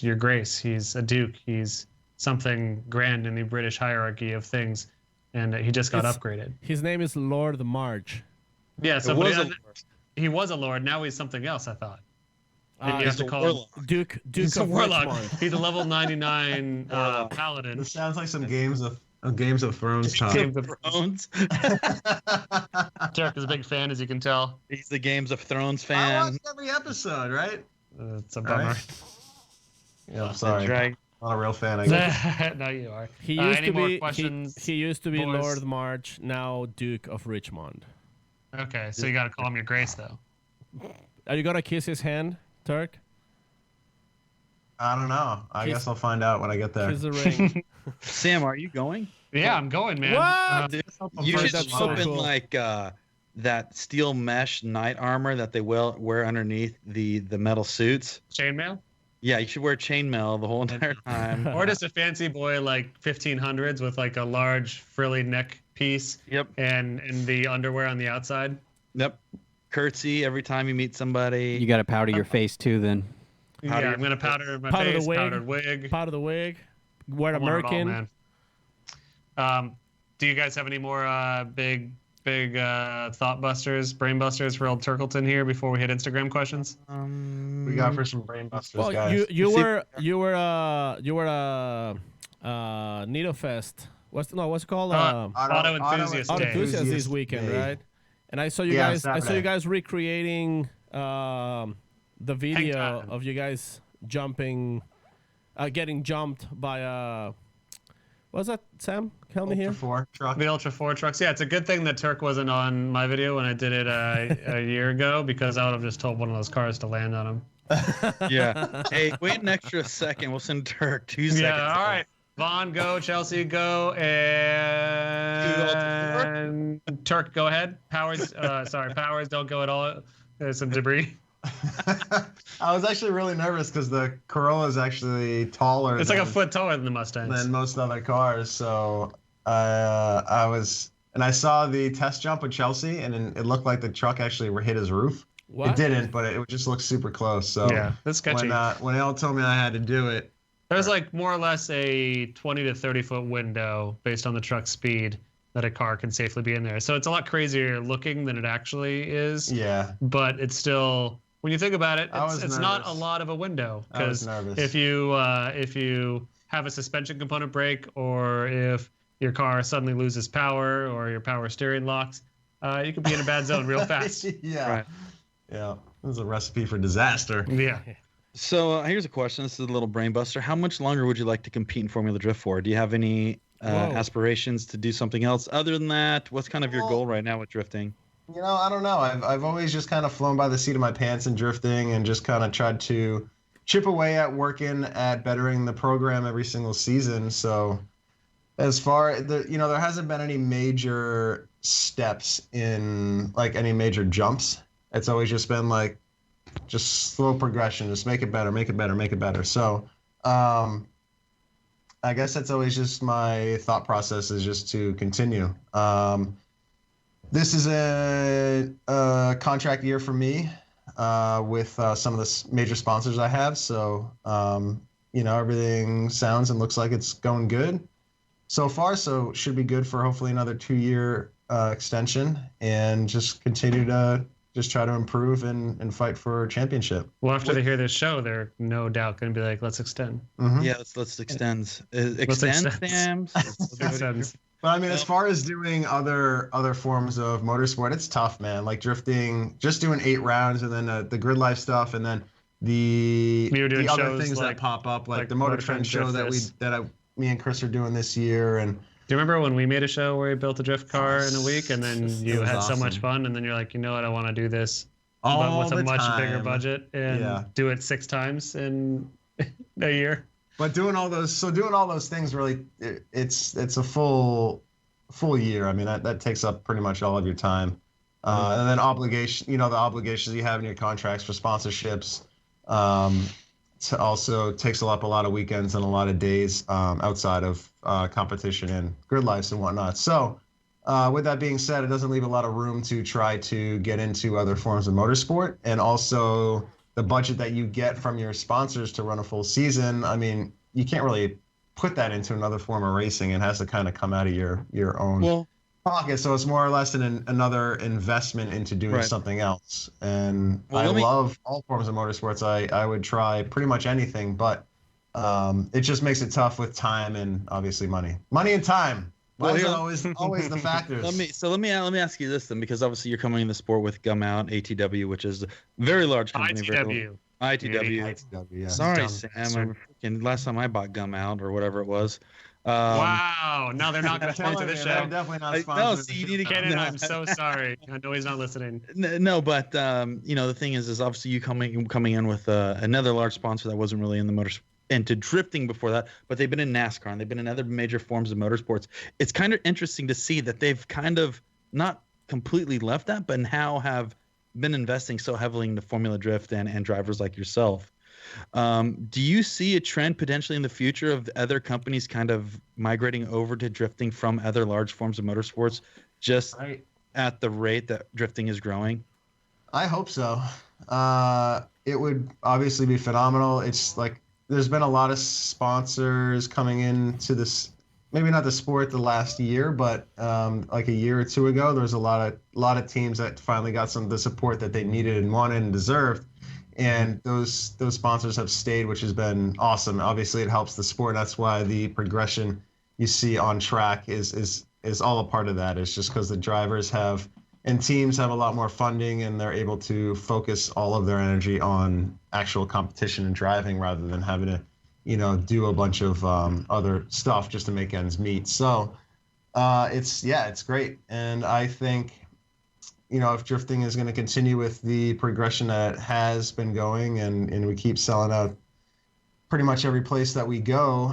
your grace. He's a duke. He's something grand in the British hierarchy of things, and he just got
It's-
upgraded.
His name is Lord March.
Yeah, so
It
but
was a
he- he was a lord. Now he's something else, I thought. And you
He's
have to
a
call him.
warlock.
Duke
He's a
of
warlock.
Richmond.
He's a level 99
Warlock.
paladin.
This sounds like some Games of Thrones talk.
Games of
Thrones.
Tuerck is a big fan, as you can tell.
He's the Games of Thrones
I
fan.
watched every episode, right?
It's a bummer.
Yeah, I'm sorry.
Right.
Not a real fan, I guess.
No, you are.
He used
any
to
more
be
questions?
he used to be
boys?
Lord March, now Duke of Richmond.
Okay, so you got to call him your grace, though.
Are you gonna kiss his hand, Tuerck?
I don't know. I
Kiss-
guess I'll find out when I get there.
Kiss the ring.
Sam, are you going?
Yeah, I'm going, man.
What?
You
First,
should
that's
show up
so
in
cool.
like that steel mesh knight armor that they wear underneath the metal suits.
Chainmail?
Yeah, you should wear chainmail the whole entire time.
Or just a fancy boy like 1500s with like a large frilly neck piece
Yep.
and the underwear on the outside.
Yep. Curtsy every time you meet somebody.
You got to powder your face too, then.
Powder
Yeah,
your
I'm gonna powder my
Powder the
face,
wig.
powdered wig.
Part of the wig. Wear a
I want it all,
merkin.
man. Do you guys have any more big thought busters, brain busters for old Turkleton here before we hit Instagram questions?
We got for some brain busters,
Well,
guys.
you were Nido Fest. What's it called?
Auto Enthusiast
Auto
Day.
Enthusiast this weekend,
Day.
right? And I saw you
Yeah,
guys. I saw
Saturday.
you guys recreating the video
time.
of you guys jumping, getting jumped by what's that? Sam, help me here.
Ultra 4 truck.
The Ultra 4 trucks. Yeah, it's a good thing that Tuerck wasn't on my video when I did it a year ago, because I would have just told one of those cars to land on him.
Yeah. Hey, wait an extra second. We'll send Turk 2 seconds.
Yeah, all right. Vaughn, go. Chelsea, go. And Tuerck, go ahead. Powers, Powers, don't go at all. There's some debris.
I was actually really nervous because the Corolla is actually taller.
It's like a foot taller than the Mustangs.
than most other cars. So I saw the test jump with Chelsea, and it looked like the truck actually hit his roof.
What?
It didn't, but it just looked super close. So
Yeah, that's sketchy.
when Elle told me I had to do it,
There's like more or less a 20 to 30 foot window based on the truck's speed that a car can safely be in there. So it's a lot crazier looking than it actually is.
yeah,
But it's still, when you think about it,
I was
it's not a
nervous.
lot of a window.
I was
Because
nervous.
if you have a suspension component break, or if your car suddenly loses power, or your power steering locks, you could be in a bad zone real fast.
yeah,
Right.
yeah. It was a recipe for disaster.
Yeah.
So here's a question. This is a little brain buster. How much longer would you like to compete in Formula Drift for? Do you have any
Whoa.
aspirations to do something else other than that? What's kind of your goal right now with drifting?
You know, I don't know. I've always just kind of flown by the seat of my pants in drifting, and just kind of tried to chip away at working at bettering the program every single season. So as far there hasn't been any major steps in like any major jumps. It's always just been like just slow progression, just make it better, make it better, make it better. So I guess that's always just my thought process, is just to continue. This is a contract year for me with some of the major sponsors I have. So, everything sounds and looks like it's going good so far. So should be good for hopefully another 2-year extension, and just continue to just try to improve and fight for a championship.
Well, after they hear this show, they're no doubt going to be like, let's extend.
Mhm.
Yeah, let's extend. Extend,
extend.
Sam.
Extends.
But I mean, as far as doing other forms of motorsport, it's tough, man. Like drifting, just doing 8 rounds, and then the Gridlife stuff, and then the
You were doing
other
shows
things
like-
that pop up, like
like
the Motor
Motor
Trend
Trend
show
Drift
that me and Chris are doing this year, and
Do you remember when we made a show where we built a drift car in a week, and then
It
you
was
had so much
awesome.
fun, and then you're like, you know what, I want to do this, but
all
with a
the
much bigger
time.
budget, and
Yeah.
do it 6 times in a year.
But doing all those things really, it's a full year. I mean, that takes up pretty much all of your time, and then the obligations you have in your contracts for sponsorships. Also takes up a lot of weekends and a lot of days outside of competition and grid lives and whatnot. So, with that being said, it doesn't leave a lot of room to try to get into other forms of motorsport. And also, the budget that you get from your sponsors to run a full season, I mean, you can't really put that into another form of racing. It has to kind of come out of your own.
Well,
pocket, so it's more or less another investment into doing
Right.
something else. And
Well,
I
let me-
love all forms of motorsports. I would try pretty much anything, but it just makes it tough with time and obviously money. Money and time. Why
Well,
is it
here-
always the factors?
Let me ask you this then, because obviously you're coming in the sport with Gum Out, ATW, which is a very large company.
ITW.
ITW.
ITW, yeah.
Sorry,
Dumb
Sam.
bastard.
Last time I bought Gum Out or whatever it was.
Wow. Now they're not going to sponsor
They're
this show.
definitely not
No,
sponsored.
see, you need to get
Kenan,
No.
I'm so sorry. I know he's not listening.
No, but the thing is obviously you coming in with another large sponsor that wasn't really in the into drifting before that, but they've been in NASCAR and they've been in other major forms of motorsports. It's kind of interesting to see that they've kind of not completely left that, but now have been investing so heavily into Formula Drift and drivers like yourself. Do you see a trend potentially in the future of other companies kind of migrating over to drifting from other large forms of motorsports, just at the rate that drifting is growing?
I hope so. It would obviously be phenomenal. It's like there's been a lot of sponsors coming into this, maybe not the sport the last year, but like a year or two ago, there was a lot of teams that finally got some of the support that they needed and wanted and deserved. And those sponsors have stayed, which has been awesome. Obviously, it helps the sport. That's why the progression you see on track is all a part of that. It's just because the drivers have and teams have a lot more funding and they're able to focus all of their energy on actual competition and driving rather than having to, do a bunch of other stuff just to make ends meet. So it's great. And I think, if drifting is going to continue with the progression that it has been going and we keep selling out pretty much every place that we go,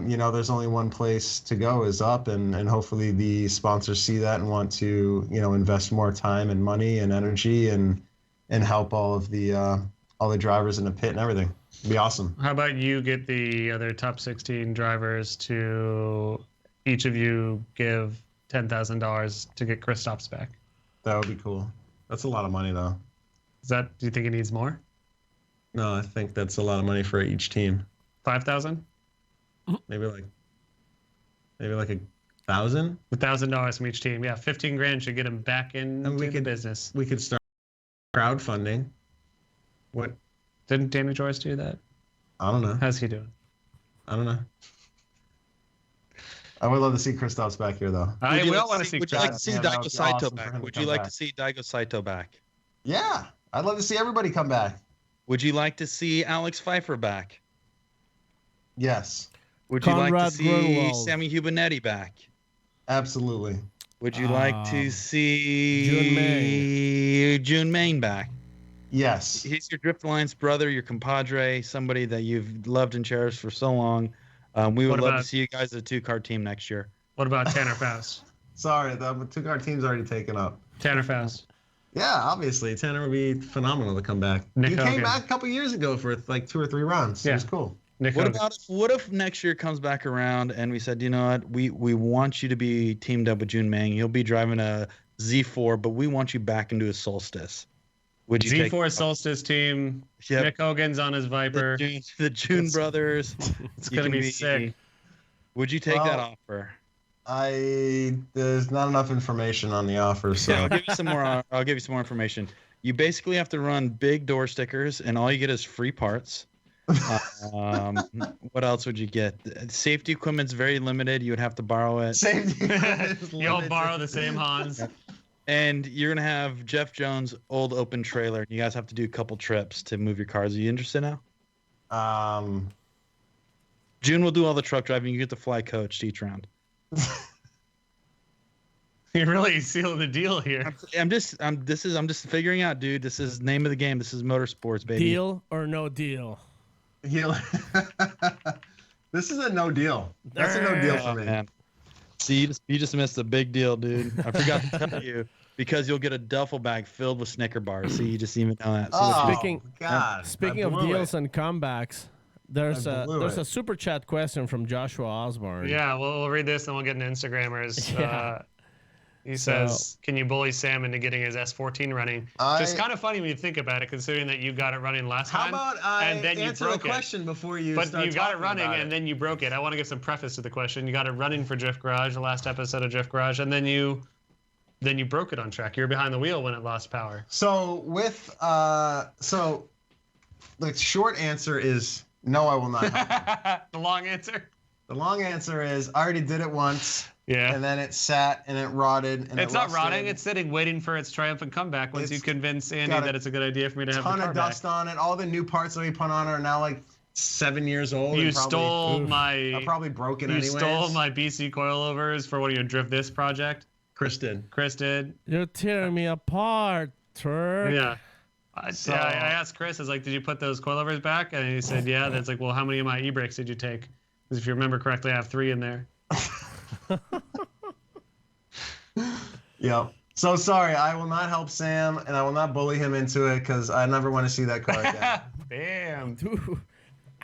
there's only one place to go is up, and hopefully the sponsors see that and want to, invest more time and money and energy and help all the drivers in the pit and everything. It'd be awesome.
How about you get the other top 16 drivers to each of you give $10,000 to get Kristaps back?
That would be cool. That's a lot of money though.
Do you think it needs more?
No, I think that's a lot of money for each team.
5,000?
Maybe like 1,000.
$1,000 from each team. Yeah, 15 grand should get them back into the business.
We could start crowdfunding. What?
Didn't Danny Joyce do that?
I don't know.
How's he doing?
I don't know. I would love to see Kristaps back here though.
We all want to see
Would you like to see
Yeah, that
Daigo
would be
Saito
awesome for
back?
him to
Would you
come
like
back.
to see Daigo Saito back?
Yeah, I'd love to see everybody come back.
Would you like to see Alex Pfeiffer back?
Yes,
Would you like
Conrad
to see
Grunwald.
Sammy Hubanetti back?
absolutely.
Would you like to see June Main back?
Yes.
He's your Drift Alliance brother, your compadre, somebody that you've loved and cherished for so long. We would
What
love
about-
to see you guys as a two-car team next year.
What about Tanner Faust?
Sorry, the two-car team's already taken up.
Tanner Faust.
Yeah, obviously, Tanner would be phenomenal to come back.
Nick
He
Hogan.
came back a couple years ago for like 2 or 3 rounds.
Yeah.
It was cool.
Nick
What
Hogan.
about what if next year comes back around and we said, you know what, we want you to be teamed up with June Mang. You'll be driving a Z4, but we want you back into a Solstice. Would you take
Z4 Solstice team.
Yep.
Nick Hogan's on his Viper.
the June brothers?
It's
You
going to
can
be sick.
Would you take that
Well,
offer?
There's not enough information on the offer, so
I'll give you some more. I'll give you some more information. You basically have to run big door stickers, and all you get is free parts. What else would you get? Safety equipment's very limited. You would have to borrow it,
safety.
You all borrow the same Hans.
and you're gonna have Jeff Jones' old open trailer. You guys have to do a couple trips to move your cars. Are you interested now? June will do all the truck driving. You get to fly coach each round.
You're really sealing the deal here.
I'm just figuring out, dude. This is name of the game. This is motorsports, baby.
Deal or no deal?
He'll- This is a no deal. That's a no deal for
Oh,
me.
man. See, you just missed a big deal, dude. I forgot to tell you because you'll get a duffel bag filled with Snicker bars. See, you just even know that. See what you-
Speaking-
God,
Speaking
I
of
blew
deals
it.
and comebacks, there's
I blew
a
it.
super chat question from Joshua Osborne.
Yeah, we'll read this and we'll get into Instagrammers.
Yeah.
He says, "Can you bully Sam into getting his S14 running?" Which is kind of funny when you think about it, considering that you got it running last time.
How about I
and then
answer
you
the
broke
question before you
But
start
you got it
talking
running,
about
and then you broke it. I want to give some preface to the question. You got it running for Drift Garage, the last episode of Drift Garage, and then you broke it on track. You were behind the wheel when it lost power.
So the short answer is no, I will not.
The long answer?
The long answer is I already did it once.
Yeah.
And then it sat and it rotted and
It's
it
not
rusted.
rotting. It's sitting, waiting for its triumphant comeback once you convince Andy that it's a good idea for me to have the car
ton of dust on it. All the new parts that we put on are now like 7 years old.
You
and
stole
I probably broken
You
anyways.
stole my BC coilovers for one of your Drift This project.
Chris did.
You're tearing me apart, Tuerck.
Yeah. I asked Chris, I was like, did you put those coilovers back? And he said, yeah. That's like, well, how many of my e-brakes did you take? Because if you remember correctly, I have 3 in there.
Yep. So sorry, I will not help Sam, and I will not bully him into it because I never want to see that car again.
Damn.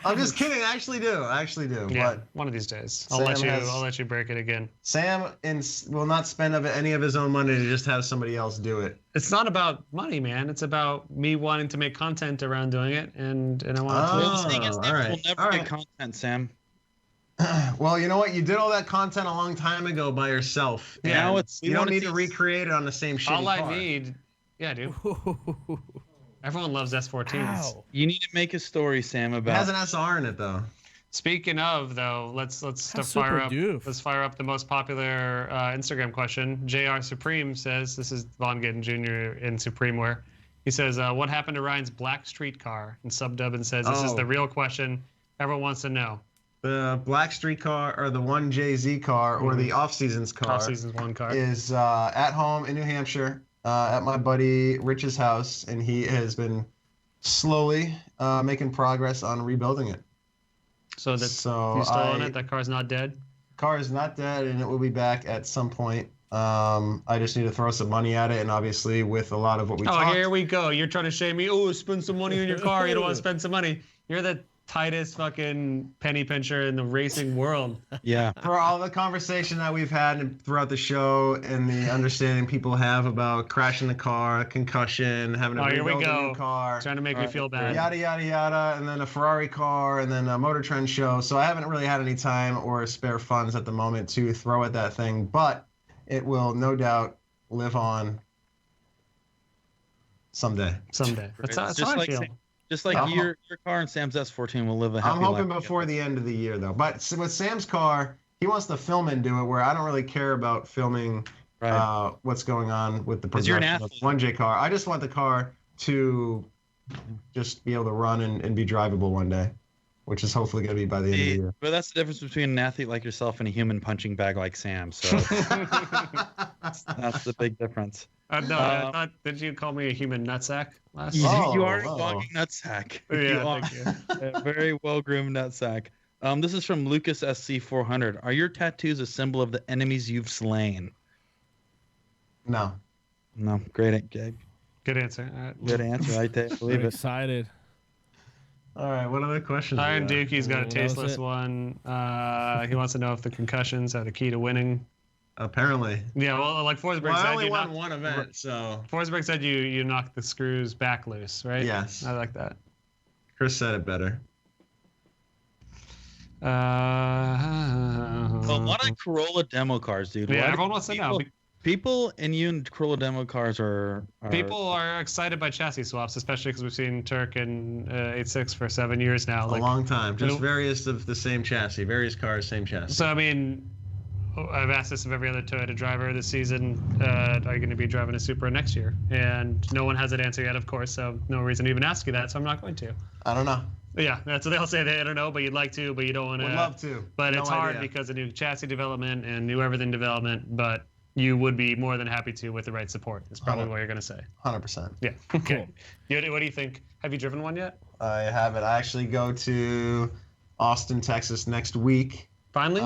I'm just kidding. I actually do.
Yeah,
But
one of these days.
Sam
I'll let you break it again.
Sam will not spend any of his own money to just have somebody else do it.
It's not about money, man. It's about me wanting to make content around doing it, and I want to.
The thing is,
all right.
we'll never
All
get
right.
content, Sam.
Well, you know what? You did all that content a long time ago by yourself.
Yeah,
now
and
it's
you don't need to recreate it on the same shitty
All I
car.
need, yeah, dude. Everyone loves S14s.
Wow.
You need to make a story, Sam,
It
about.
has an SR in it though.
Speaking of, though, let's
How
fire
super
up.
doof.
Let's fire up the most popular Instagram question. JR Supreme says, this is Von Gittin Jr. in Supremeware. He says, what happened to Ryan's black street car? And Subdubbin says, this is the real question everyone wants to know.
The Black Street car or the 1JZ car or the off-seasons car
Off-season's one car.
is at home in New Hampshire at my buddy Rich's house, and he has been slowly making progress on rebuilding it.
So you still on it? That car's not dead?
Car is not dead, and it will be back at some point. I just need to throw some money at it, and obviously with a lot of what we talked.
Here we go. You're trying to shame me. Oh, spend some money on your car. You don't want to spend some money. You're the tightest fucking penny pincher in the racing world.
Yeah.
For all the conversation that we've had throughout the show and the understanding people have about crashing the car, concussion, having to
Here we
rebuild a
go.
new car,
Trying to make me feel bad.
yada yada yada, and then a Ferrari car, and then a Motor Trend show. So I haven't really had any time or spare funds at the moment to throw at that thing, but it will no doubt live on someday.
Someday. That's how I feel.
Just like your car and Sam's S14 will live a happy
I'm hoping
life
before
together.
the end of the year, though. But with Sam's car, he wants to film and do it, where I don't really care about filming what's going on with the
'Cause you're an
progression of
athlete.
1J car. I just want the car to just be able to run and be drivable one day, which is hopefully going to be by the end of the year.
But that's the difference between an athlete like yourself and a human punching bag like Sam. So that's the big difference.
Did you call me a human nutsack last
You,
time?
you are
oh.
a walking nutsack.
Yeah,
You are
thank you.
a very well-groomed nutsack. This is from Lucas SC400. Are your tattoos a symbol of the enemies you've slain?
No.
No, great, Gabe.
Good answer. All right.
Good answer. I believe
I'm
it.
excited.
All right. What other questions?
Iron
we got?
Dookie's got a
That was
tasteless
it.
one. He wants to know if the concussions are the key to winning.
Apparently.
Yeah, well, like Forsberg
Well, I
said,
only
you
won
knocked,
one event, so
Forsberg said you knocked the screws back loose, right?
yes.
I like that.
Chris said it better.
A lot of Corolla demo cars, dude.
Yeah,
Why do
everyone wants to know.
People and you and Corolla demo cars are
People are excited by chassis swaps, especially because we've seen Tuerck in 8.6 for 7 years now.
A long time. Just
Nope.
various of the same chassis. Various cars, same chassis.
So, I mean, I've asked this of every other Toyota driver this season. Are you going to be driving a Supra next year? And no one has that answer yet, of course, so no reason to even ask you that, so I'm not going to.
I don't know.
But yeah, that's what they'll say. They don't know, but you'd like to, but you don't want to.
Would love to.
But
No
it's hard
idea.
because of new chassis development and new everything development, but you would be more than happy to with the right support, is probably what you're going to say.
100%.
Yeah. Okay. What do you think? Have you driven one yet?
I have it. I actually go to Austin, Texas next week.
Finally?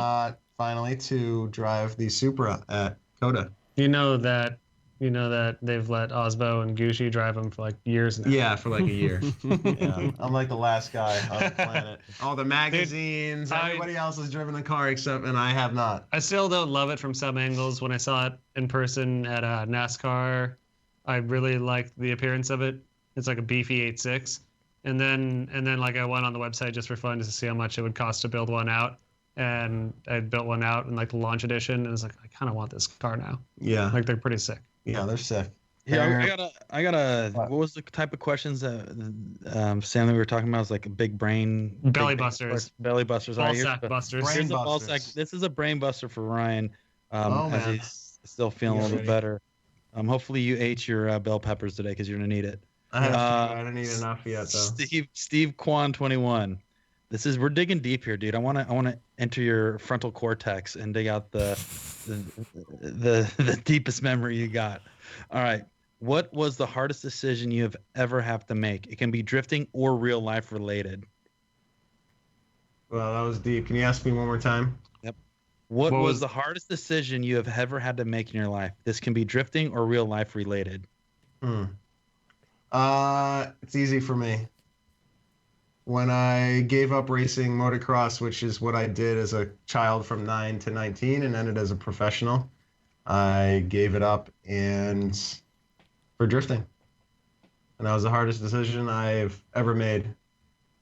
Finally to drive the Supra at Coda.
You know that You know that they've let Osbo and Gucci drive them for like years now.
Yeah, for like a year. Yeah, I'm like the last guy on the planet. All the magazines, everybody else has driven a car and I have not.
I still don't love it from some angles. When I saw it in person at NASCAR, I really liked the appearance of it. It's like a beefy 8.6. And then like I went on the website just for fun to see how much it would cost to build one out. And I built one out in like the launch edition, and I was like, I kind of want this car now.
Yeah.
Like they're pretty sick.
Yeah, they're sick.
Yeah, I gotta. What was the type of questions that Sam that we were talking about? It was like a big brain.
Belly busters.
Belly busters.
Ball
All right,
sack busters.
Brain
This is a brain buster for Ryan.
Oh,
as
man.
he's still feeling a little bit better. Hopefully you ate your bell peppers today because you're gonna need it.
I don't need enough yet though.
Steve Quan 21. We're digging deep here, dude. I wanna enter your frontal cortex and dig out the deepest memory you got. All right. What was the hardest decision you have ever have to make? It can be drifting or real life related.
Well, that was deep. Can you ask me one more time?
Yep. What was the hardest decision you have ever had to make in your life? This can be drifting or real life related.
It's easy for me. When I gave up racing motocross, which is what I did as a child from 9 to 19 and ended as a professional, I gave it up and for drifting. And that was the hardest decision I've ever made.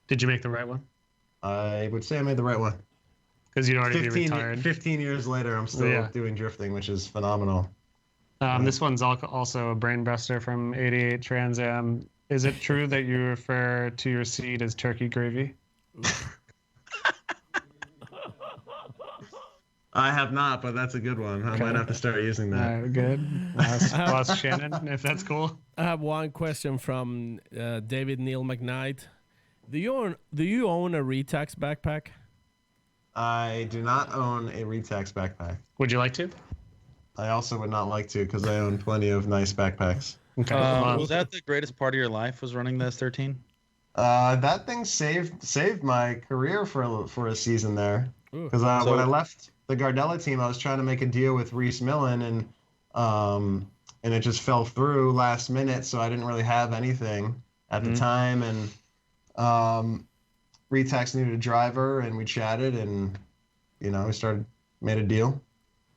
Did you make the right one?
I would say I made the right one.
Because you'd already be retired.
15 years later, I'm still doing drifting, which is phenomenal.
This one's also a brain buster from 88 Trans Am. Is it true that you refer to your seed as turkey gravy?
I have not, but that's a good one. I might have to start using that.
Good. Ask Shannon, if that's cool.
I have one question from David Neil McKnight. Do you own a Retax backpack?
I do not own a Retax backpack.
Would you like to?
I also would not like to because I own plenty of nice backpacks.
Okay.
Was that the greatest part of your life? Was running the S13?
That thing saved my career for a season there. Because when I left the Gardella team, I was trying to make a deal with Reese Millen, and it just fell through last minute. So I didn't really have anything at the time, and Retax needed a driver, and we chatted, and we made a deal.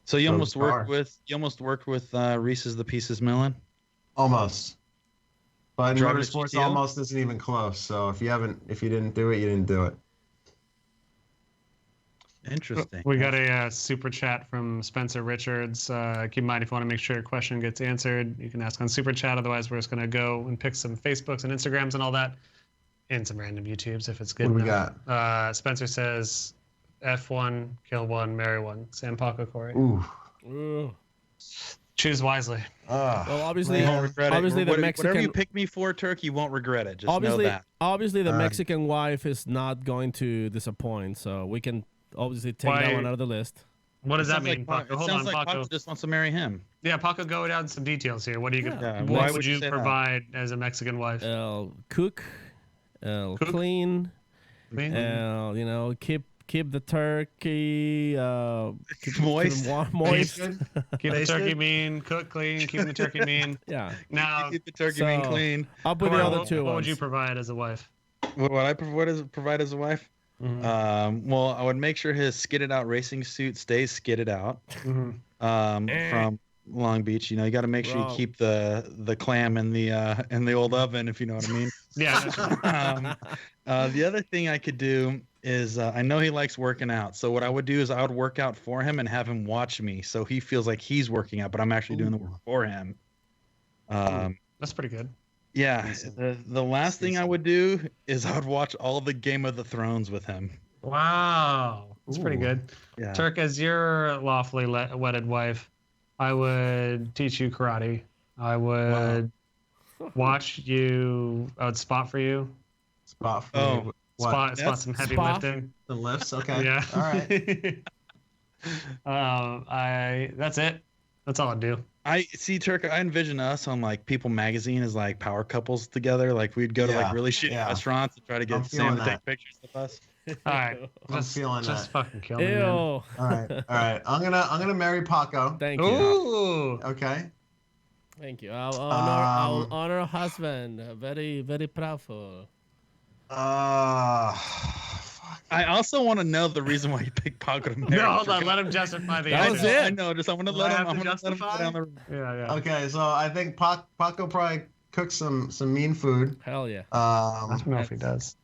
So you almost worked with Reese's the Pieces Millen?
Almost. But in
Driver
motorsports,
GTO?
almost isn't even close. So if you didn't do it, you didn't do it.
Interesting.
We got a super chat from Spencer Richards. Keep in mind, if you want to make sure your question gets answered, you can ask on super chat. Otherwise, we're just going to go and pick some Facebooks and Instagrams and all that, and some random YouTubes if it's good
What do we
enough.
got?
Spencer says, F1, kill one, marry one. Sam Paco Corey.
Ooh.
Choose wisely.
Well, obviously,
You won't regret it.
obviously the
Whatever
Mexican.
you pick me for, Turk, you won't regret it. Just
obviously,
know that.
obviously, the Mexican wife is not going to disappoint. So we can obviously take that one out of the list.
What does that
Sounds
mean,
like
Paco? Hold on,
sounds like
Paco.
just wants to marry him.
Yeah, Paco, go down some details here. What are you
Yeah,
what
why
would
would
you
you say that?
provide as a Mexican wife?
Cook, clean,
Clean?
keep the turkey
Moist.
moist.
Keep the turkey mean, cook clean, keep the turkey mean.
Yeah,
Now,
Keep the turkey being
so-
clean.
up with
Corey,
the other
what
two
would
ones.
you provide as a wife?
What I provide as a wife? Well, I would make sure his skidded out racing suit stays skidded out. From Long Beach, you got to make sure you
Wrong.
keep the clam in the old oven, if you know what I mean.
Yeah, that's right.
The other thing I could do is I know he likes working out, so what I would do is I would work out for him and have him watch me, so he feels like he's working out, but I'm actually doing the work for him.
That's pretty good.
Yeah, the last thing I would do is I would watch all the Game of the Thrones with him.
Wow. That's pretty good.
Yeah.
Turk, as your lawfully wedded wife, I would teach you karate. I would watch you. I would spot for you.
Spot for
Oh.
me. What?
Spot some heavy
spot?
lifting.
The lifts? Okay.
Yeah.
All right.
That's it. That's all I do.
I see, Turk. I envision us on like People Magazine as like power couples together. Like we'd go to like
Yeah,
really shitty
yeah.
restaurants and try to
I'm
get Sam
feeling
to
that.
take pictures of us.
All right.
I'm feeling
just
that.
fucking kill me.
Ew.
Man.
All right. I'm gonna marry Paco.
Thank you.
Ooh.
Okay.
Thank you. I'll honor husband. Very, very proudful.
I also want to know the reason why you picked Paco to marry.
No, hold on. Let him justify the
That
answer.
was it.
I know. Just I want to
Do
let
I
him.
have to
I'm gonna let him
justify?
go down the.
Yeah.
Okay, so I think Paco probably cooks some mean food.
Hell yeah.
I don't know if he does.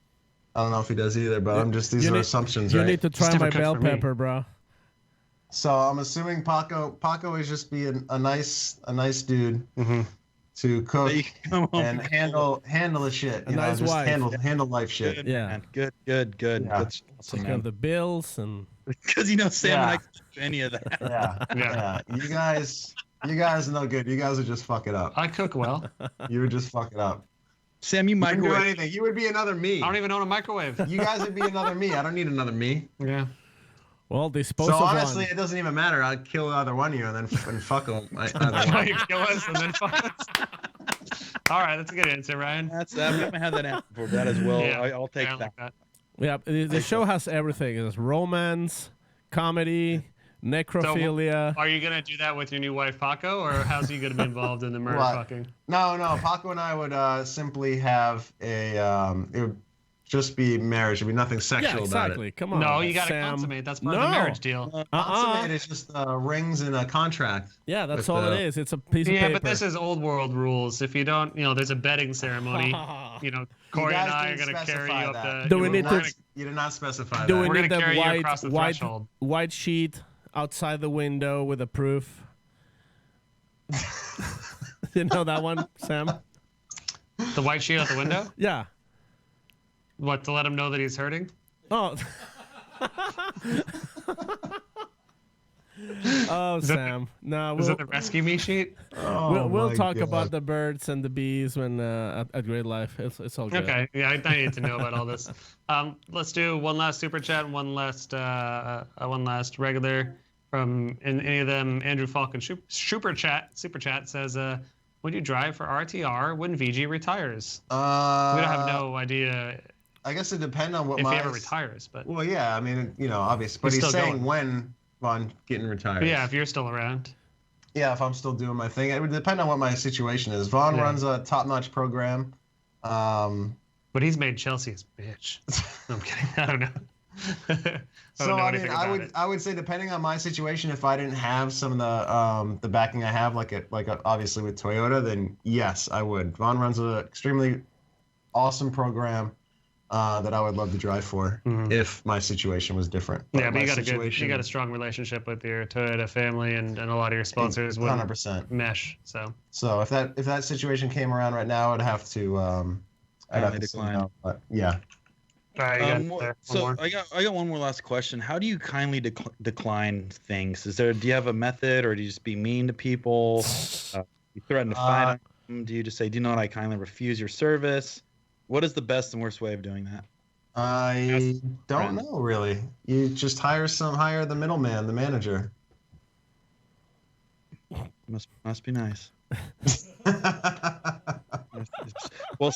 I don't know if he does either, but I'm just these
You
are
need-
assumptions,
You
right?
need to try
never
my
cooked
bell
for me.
pepper, bro.
So I'm assuming Paco is just being a nice dude to cook
That you can come home
and
and
handle the shit.
A
You know,
nice
just
wife.
handle life shit.
Good,
Yeah.
man. Good.
Yeah.
That's awesome,
Take care of
man.
the bills and
Because Sam
Yeah.
and I can't do any of that.
Yeah. You guys are no good. You guys would just fuck it up.
I cook well.
You would just fuck it up.
Sam, you
You wouldn't do
microwave.
anything. You would be another me.
I don't even own a microwave.
You guys would be another me. I don't need another me.
Yeah.
well, dispose
So
of
honestly,
one.
it doesn't even matter. I'd kill either one of you and then fuck them.
Try to kill us and then fuck us. All right, that's a good answer, Ryan.
That's we haven't had that answer before. That as well.
Yeah,
I'll take
I
that.
like that.
Yeah, the show has everything. It's romance, comedy, necrophilia.
Are you gonna do that with your new wife Paco, or how's he gonna be involved in the murder
What?
fucking?
No. Paco and I would simply have a. It would just be marriage. It'd be nothing sexual
Yeah,
about
exactly.
it.
Come on.
No, you gotta
Sam.
consummate. That's part of
No.
the marriage deal.
Consummate is just rings and a contract.
Yeah, that's
with
all
the-
it is. It's a piece of
Yeah,
paper.
but this is old world rules. If you don't, there's a betting ceremony. Corey and
guys
I are
didn't
gonna carry
specify
you up
that.
the.
Do we
we're
need
gonna-
to-
You did not specify
Do
that.
we
We're
need
gonna
the
carry you across the threshold.
white sheet outside the window with a proof? You know that one, Sam?
The white sheet out the window?
Yeah.
What, to let him know that he's hurting?
Oh. Oh,
that
Sam. No,
Is
we'll,
it the rescue me sheet?
we'll
my
talk
God.
about the birds and the bees when at Gridlife. It's all good.
Okay, yeah, I need to know about all this. Let's do one last super chat and one last regular from any of them. Andrew Falcon super chat says, would you drive for RTR when VG retires? We don't have no idea
I guess it depends on what
if
my.
he ever retires, but
Well, yeah. I mean, obviously, but
He's
he's
still
saying
going.
when Von getting retired.
yeah, if you're still around.
Yeah, if I'm still doing my thing, it would depend on what my situation is. Vaughn
Yeah.
runs a top-notch program.
But he's made Chelsea his bitch. No, I'm kidding. I don't know. I don't
So
know
I
anything
mean,
about it.
I would say depending on my situation, if I didn't have some of the backing I have, obviously with Toyota, then yes, I would. Vaughn runs an extremely awesome program that I would love to drive for if my situation was different.
Yeah, but
my
you got
situation,
a strong relationship with your Toyota family, and a lot of your sponsors would
100%.
mesh. So
So if that situation came around right now, I'd have to I'd have to say
decline.
no, but yeah.
all right, you got there. One more.
I got one more last question. How do you kindly decline things? Do you have a method, or do you just be mean to people? You threaten to fight them? Do you just say, "Do you know what? I kindly refuse your service"? What is the best and worst way of doing that?
I don't
friends.
know really. You just hire the middleman, the manager.
Must be nice. Well,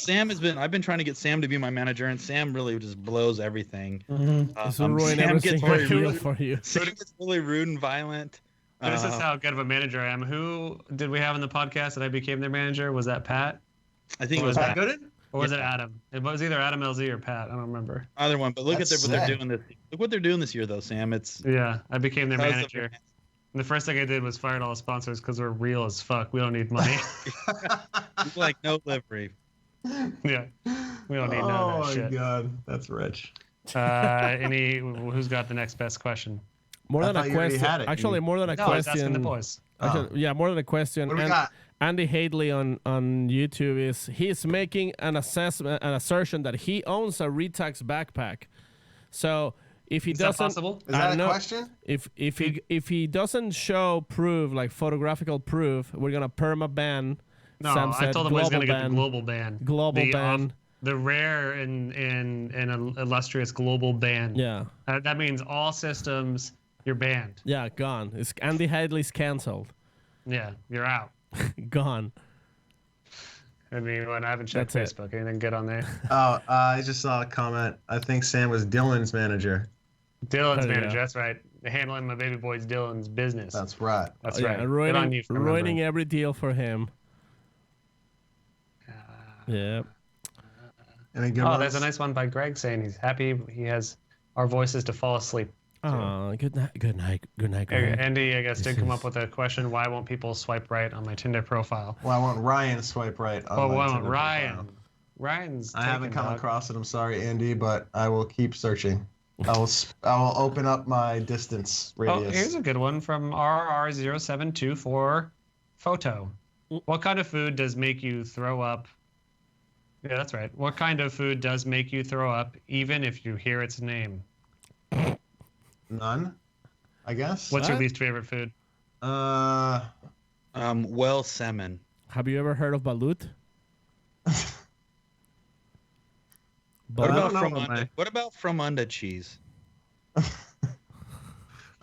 I've been trying to get Sam to be my manager, and Sam really just blows everything.
This will ruin
Sam
everything
gets very
real
rude.
for you.
Sam gets really rude and violent.
This is how good of a manager I am. Who did we have in the podcast that I became their manager? Was that Pat?
I think it
Or
was
was
Pat.
Gooden?
Or was it Adam? It was either Adam LZ or Pat. I don't remember.
Either one. But look
That's
at what they're
sick.
doing this. Look what they're doing this year, though, Sam. It's
Yeah, I became their
That was the
manager. And the first thing I did was fired all the sponsors because we're real as fuck. We don't need money.
like no livery.
Yeah, we don't need none
Oh
of that
my
shit.
god, that's rich.
Who's got the next best question?
More
I
than a
thought you already
question.
had it.
Actually, more than a
No, I was asking the
question.
boys.
Actually, yeah, more than a question.
What do we
And
got?
Andy Hadley on YouTube he's making an assertion that he owns a Retax backpack. So if he
Is that
doesn't,
possible?
Is
I
that
don't
a
know.
question?
If he doesn't show proof, like photographical proof, we're gonna perma ban.
No,
Sam
I
said
told him I was
global
going to get
ban.
the global ban.
Global
the,
ban.
The rare and illustrious global ban.
Yeah,
That means all systems, you're banned.
yeah, gone. It's Andy Hadley's canceled.
Yeah, you're out.
Gone.
I mean, I haven't checked
That's it.
Facebook. Anything good on there?
Oh, I just saw a comment. I think Sam was Dylan's manager.
Dylan's
There you
manager.
go.
That's right. Handling my baby boy's Dylan's business.
That's right.
That's
Yeah,
right. Good on you for
ruining
remembering.
every deal for him. Yeah.
Any good
Oh,
ones?
there's a nice one by Greg saying he's happy he has our voices to fall asleep.
Oh, good night. Good night. Good night, Greg.
Andy, I guess, did
This
come
is-
up with a question. Why won't people swipe right on my Tinder profile?
Well, I want Ryan to swipe right on
Oh,
my
why won't
Tinder
Ryan?
profile.
Ryan's
I haven't
taken,
come
dog.
across it. I'm sorry, Andy, but I will keep searching. I will open up my distance
Oh,
radius.
here's a good one from RR0724 photo. What kind of food does make you throw up? Yeah, that's right. What kind of food does make you throw up even if you hear its name?
None, I guess.
What's your
What?
least favorite food?
Well, salmon.
Have you ever heard of balut?
What
I
about
don't know
from
what
under?
my-
What about from under cheese?
I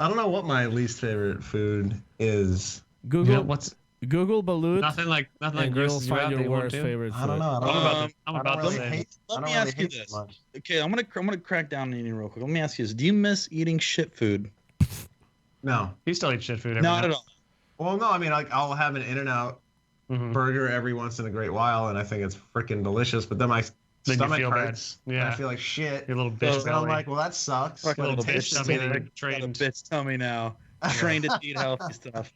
don't know what my least favorite food is.
Google
Yeah, what's
Google balut,
nothing like
and you'll
grosses you out
find
that
your
you won't
worst
do?
favorite
I don't
food.
know. I don't
I'm
know.
about to, I'm
I don't
about to
really
say.
hate. I
Let
don't
me
really
ask you
hate
this.
much.
Okay, I'm gonna crack down on eating real quick. Let me ask you this: do you miss eating shit food?
No.
You still eat shit food every
Not
night.
at all.
Well, no. I mean, like I'll have an In-N-Out
Mhm.
burger every once in a great while, and I think it's freaking delicious. But then my
Then you
stomach
feel bad.
hurts. and
Yeah.
I feel like shit.
Your little bitch
So then I'm
belly.
like, well, that sucks.
Fuck
but
little
it
bitch
tastes
tummy
good.
that
Got a
trained.
bitch tummy now. Trained to eat healthy stuff.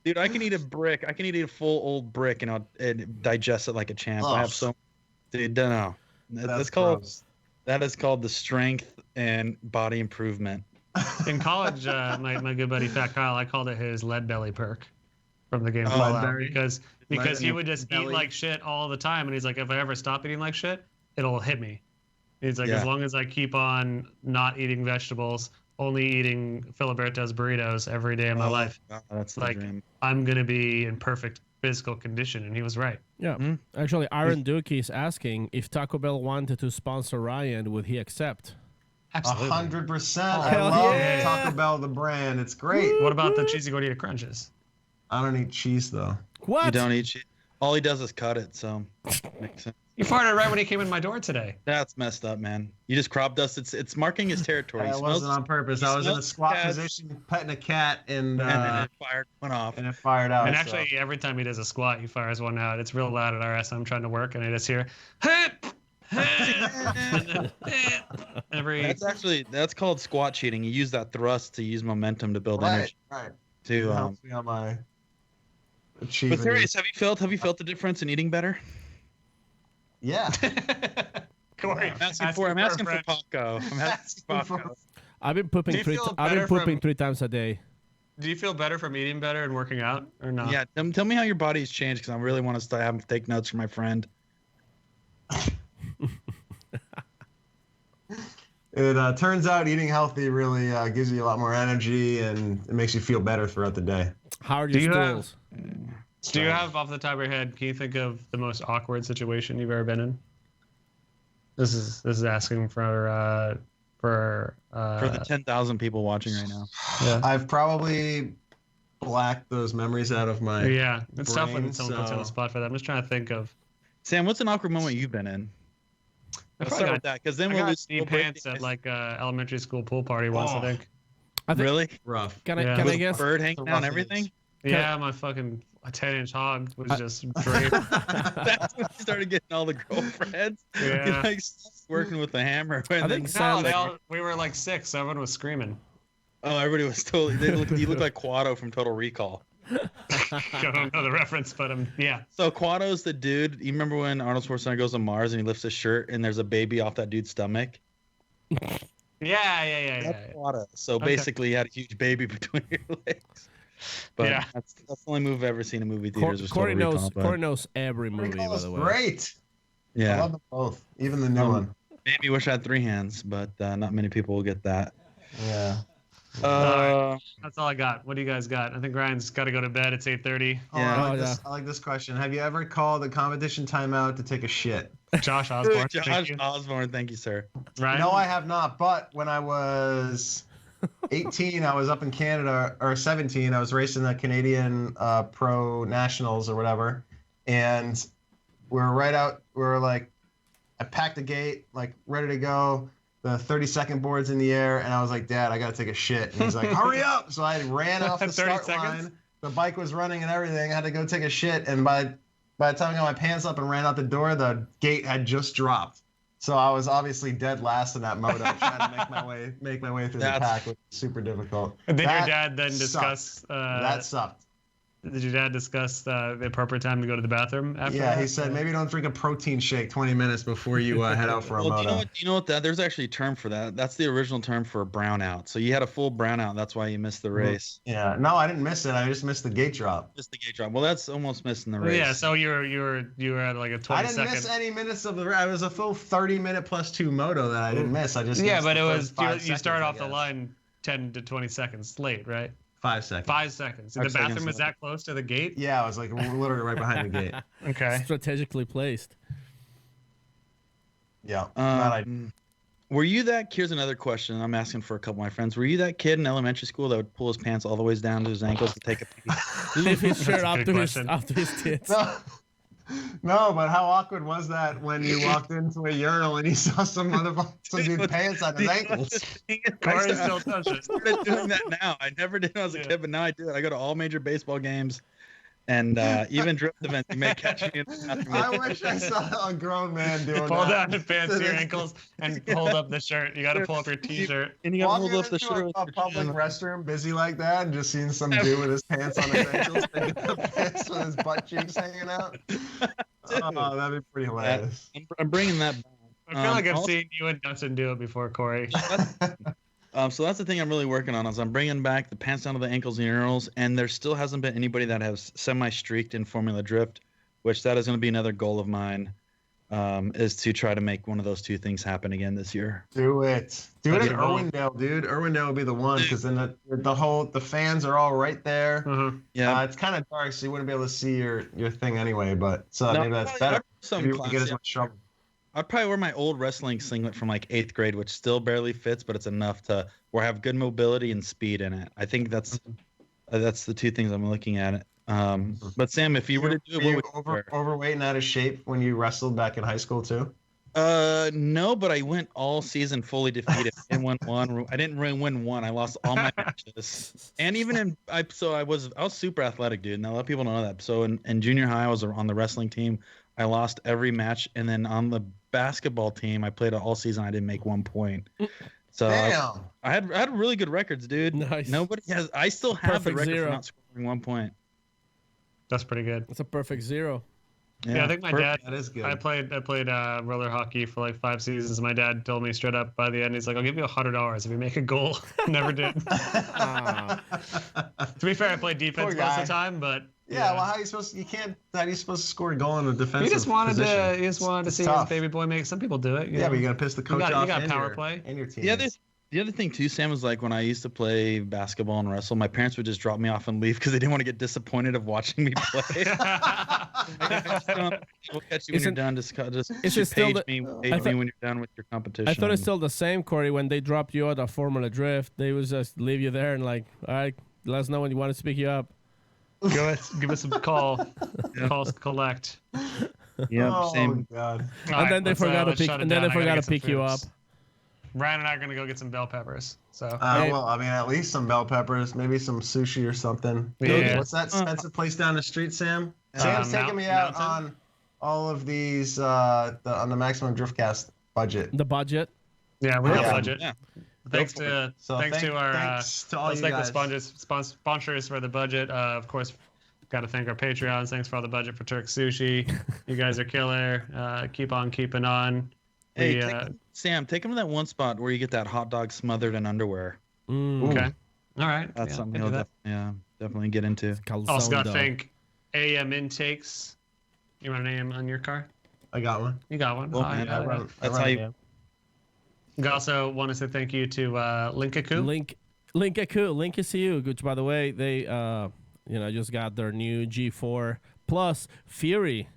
Dude, I can eat a brick. I can eat a full old brick and I'll digest it like a champ. I
Ugh.
have so. Dude, don't know.
That's
That's called.
gross.
That is called the strength and body improvement.
In college, my good buddy Fat Kyle, I called it his lead belly perk from the game
Oh,
Fallout
Leadberry?
because he
Lead
would just
belly?
eat like shit all the time, and he's like, if I ever stop eating like shit, it'll hit me. He's like,
Yeah.
as long as I keep on not eating vegetables, only eating Filiberto's burritos every day of my life,
God, that's the
Like-
dream.
I'm gonna be in perfect physical condition. And he was right.
Yeah.
Mhm.
Actually, Aaron Dookie is asking if Taco Bell wanted to sponsor Ryan, would he accept?
Absolutely.
100%. I
Hell
love
yeah.
Taco Bell, the brand. It's great.
What about the cheesy gordita crunches?
I don't eat cheese though.
What?
You don't eat shit. All he does is cut it, so makes sense.
You farted right when he came in my door today.
That's messed up, man. You just crop dust. It's marking his territory.
It
He
wasn't
smells-
on purpose.
he
I was in a
smells
squat
cats.
position, petting a cat, and
and then it fired went off.
it fired out.
And
so.
actually, every time he does a squat, he fires one out. It's real loud at RS. I'm trying to work, and I just hear, every.
That's called squat cheating. You use that thrust to use momentum to build
right,
energy.
right.
To
It helps me on my achievement.
but serious, have you felt the difference in eating better?
Yeah.
Corey,
I'm asking for
friend.
Paco. I'm asking for Paco.
I've been pooping
Do you feel
I've been
better
pooping
from-
3 times a day.
Do you feel better from eating better and working out, or not?
Yeah, tell me how your body's changed because I really want to start having to take notes from my friend.
It turns out eating healthy really gives you a lot more energy and it makes you feel better throughout the day.
How are
Do
your
you have-
stools?
Do you have, off the top of your head, can you think of the most awkward situation you've ever been in? This is asking for
For the 10,000 people watching right now.
yeah.
I've probably blacked those memories out of my.
Yeah, it's tough when
brain,
someone puts you on the
so-
spot for that. I'm just trying to think of.
Sam, what's an awkward moment you've been in?
I
Let's
probably
start
got,
with that because then
I
we'll
got
lose.
knee
we'll break
pants
the
at
ice.
like elementary school pool party once, I
Oh.
think.
I think,
Really?
Rough.
Can
Yeah.
I can I
With
guess?
bird hanging
The
out and
rough
everything?
Yeah, my fucking 10-inch hog was just draped.
That's when you started getting all the girlfriends.
Yeah.
You like working with the hammer. And
I
then,
think Sam-
We were like 6. So everyone was screaming.
oh, everybody was totally. You look like Quado from Total Recall.
I don't know the reference, but yeah.
So Quado's the dude. You remember when Arnold Schwarzenegger goes on Mars and he lifts his shirt and there's a baby off that dude's stomach?
Yeah.
That's Quado. So
Okay.
basically, you had a huge baby between your legs. But
Yeah.
that's the only movie I've ever seen in movie theaters. was
Corey
Total
knows.
Recall, but-
Corey knows every movie, by the way.
Great. I
Yeah.
love them both. Even the new one.
Maybe wish I had 3 hands, but not many people will get that.
Yeah.
That's all I got. What do you guys got? I think Ryan's got to go to bed. It's 8:30.
Oh,
Yeah.
I, like
Oh,
this, I like this question. Have you ever called a competition timeout to take a shit?
Josh Osborne.
Josh
thank you.
Osborne, thank you, sir.
Ryan?
No, I have not. But when I was 18, I was up in Canada, or 17, I was racing the Canadian Pro Nationals or whatever. And we were right out, we were like, I packed the gate, like ready to go. The 30-second board's in the air. And I was like, Dad, I got to take a shit. And he's like, hurry up. So I ran off the
30
start
seconds?
line. The bike was running and everything. I had to go take a shit. And by by the time I got my pants up and ran out the door, the gate had just dropped. So I was obviously dead last in that moto, trying to make my way through the pack, which was super difficult.
And did your
That
dad then
sucked.
discuss?
That sucked.
Did your dad discuss the appropriate time to go to the bathroom after?
Yeah,
that?
he said maybe don't drink a protein shake 20 minutes before you head out for a
Well,
moto.
do you know what? There's actually a term for that. That's the original term for a brownout. So you had a full brownout. That's why you missed the race.
Yeah, no, I didn't miss it. I just missed the gate drop.
Missed the gate drop. Well, that's almost missing the race.
Yeah, so you were at like a 20
I didn't
second.
miss any minutes of the race. It was a full 30-minute plus 2 moto that I didn't miss. I just
Yeah,
missed
but
the
it
first
was
5
you
seconds,
start
I
off the
guess.
line 10 to 20 seconds late, right?
5 seconds.
5 seconds. And the
5 seconds
bathroom is
late.
that close to the gate?
Yeah, I was like literally right behind the gate.
Okay.
Strategically placed.
Yeah. glad I-
Were you that? Here's another question. I'm asking for a couple of my friends. Were you that kid in elementary school that would pull his pants all the way down to his ankles to take a pee?
Lift his shirt
a
up
good
to his
question.
up to his tits.
No, but how awkward was that when you walked into a urinal and you saw some dude pants on his ankles?
Corey still touches.
I started doing that now. I never did when I was a kid, but now I do it. I go to all major baseball games and even drift events. You may catch me in the bathroom.
I wish I saw a grown man doing
Pull
that.
down the pants to your ankles and hold up the shirt. You got to pull up your t-shirt.
And you gotta
Walking
hold up the
into
shirt.
a public restroom busy like that and just seeing some dude with his pants on his ankles taking a piss with his butt cheeks hanging out. Oh, that'd be pretty hilarious.
I'm bringing that back.
I feel like I've
also-
seen you and Dustin do it before, Corey.
So that's the thing I'm really working on is I'm bringing back the pants down to the ankles and urinals, and there still hasn't been anybody that has semi-streaked in Formula Drift, which that is going to be another goal of mine, is to try to make one of those two things happen again this year.
Do it. Do it
That's
in
a goal.
Irwindale, dude. Irwindale would be the one because then the fans are all right there.
Mhm.
Yeah.
It's kind of dark, so you wouldn't be able to see your thing anyway. But so
No,
maybe that's
I'd
better.
wear some
Maybe you won't get as
classy-
much trouble.
I'd probably wear my old wrestling singlet from like 8th grade, which still barely fits, but it's enough to where I have good mobility and speed in it. I think that's the two things I'm looking at. But Sam, if you were to do it,
Were you
what would you wear?
overweight and out of shape when you wrestled back in high school too?
No, but I went all season fully defeated. I didn't win one. I didn't really win one. I lost all my matches. And even I was super athletic, dude. And a lot of people don't know that. So in junior high, I was on the wrestling team. I lost every match, and then on the basketball team, I played all season. I didn't make 1 point. So
Damn.
I had really good records, dude.
Nice.
Nobody has. I still have the
Perfect
record
zero.
for not scoring 1 point.
That's pretty good.
It's a perfect 0.
Yeah, I think my dad.
That is good.
I played roller hockey for like 5 seasons. My dad told me straight up by the end, he's like, "I'll give you $100 if you make a goal." Never did. To be fair, I played defense
Poor
most
guy.
of the time, but
Yeah, well, how are you supposed to? You can't. How are you supposed to score a goal in a defensive
he just wanted
position?
to. He just wanted to
It's
see
tough.
his baby boy make. Some people do it.
Yeah, but you gotta piss the coach
got- you
off.
got
and
power
your,
play.
and your team.
The other thing too, Sam, was like when I used to play basketball and wrestle, my parents would just drop me off and leave because they didn't want to get disappointed of watching me play. We'll catch you when you're
Isn't-
done. Just
is it still
page
the-
me
I thought-
when you're done with your competition.
I thought it's still the same, Corey. When they dropped you out of Formula Drift, they would just leave you there and like, all right, let us know when you want to speak you up.
Give us a call. Calls collect.
Yeah,
Oh
same.
God.
And then they forgot to pick. And then they forgot to pick you up.
Ryan and I are gonna go get some bell peppers. So
Well, I mean, at least some bell peppers, maybe some sushi or something.
Yeah.
What's that expensive place down the street, Sam? Sam's taking me out
Mountain?
on all of these on the Maximum Driftcast budget.
The budget.
yeah, we got
Yeah.
budget.
Yeah.
Thanks
Go for
to
So
thanks to our
thanks to all
let's
you
thank
guys.
the sponsors for the budget. Of course, got to thank our Patreons. Thanks for all the budget for Tuerck Sushi. You guys are killer. Keep on keeping on.
Hey,
We,
Sam, take him to that one spot where you get that hot dog smothered in underwear.
okay. All right.
That's
yeah,
something
we'll
he'll
do that.
definitely get into.
Also got to
Calzone
thank AM Intakes. You want an AM on your car?
I got one.
You got one.
Well,
Oh,
man,
yeah.
That's how you.
We also want to say thank you to Linkaku.
Link is you, which by the way, they just got their new G4 Plus Fury.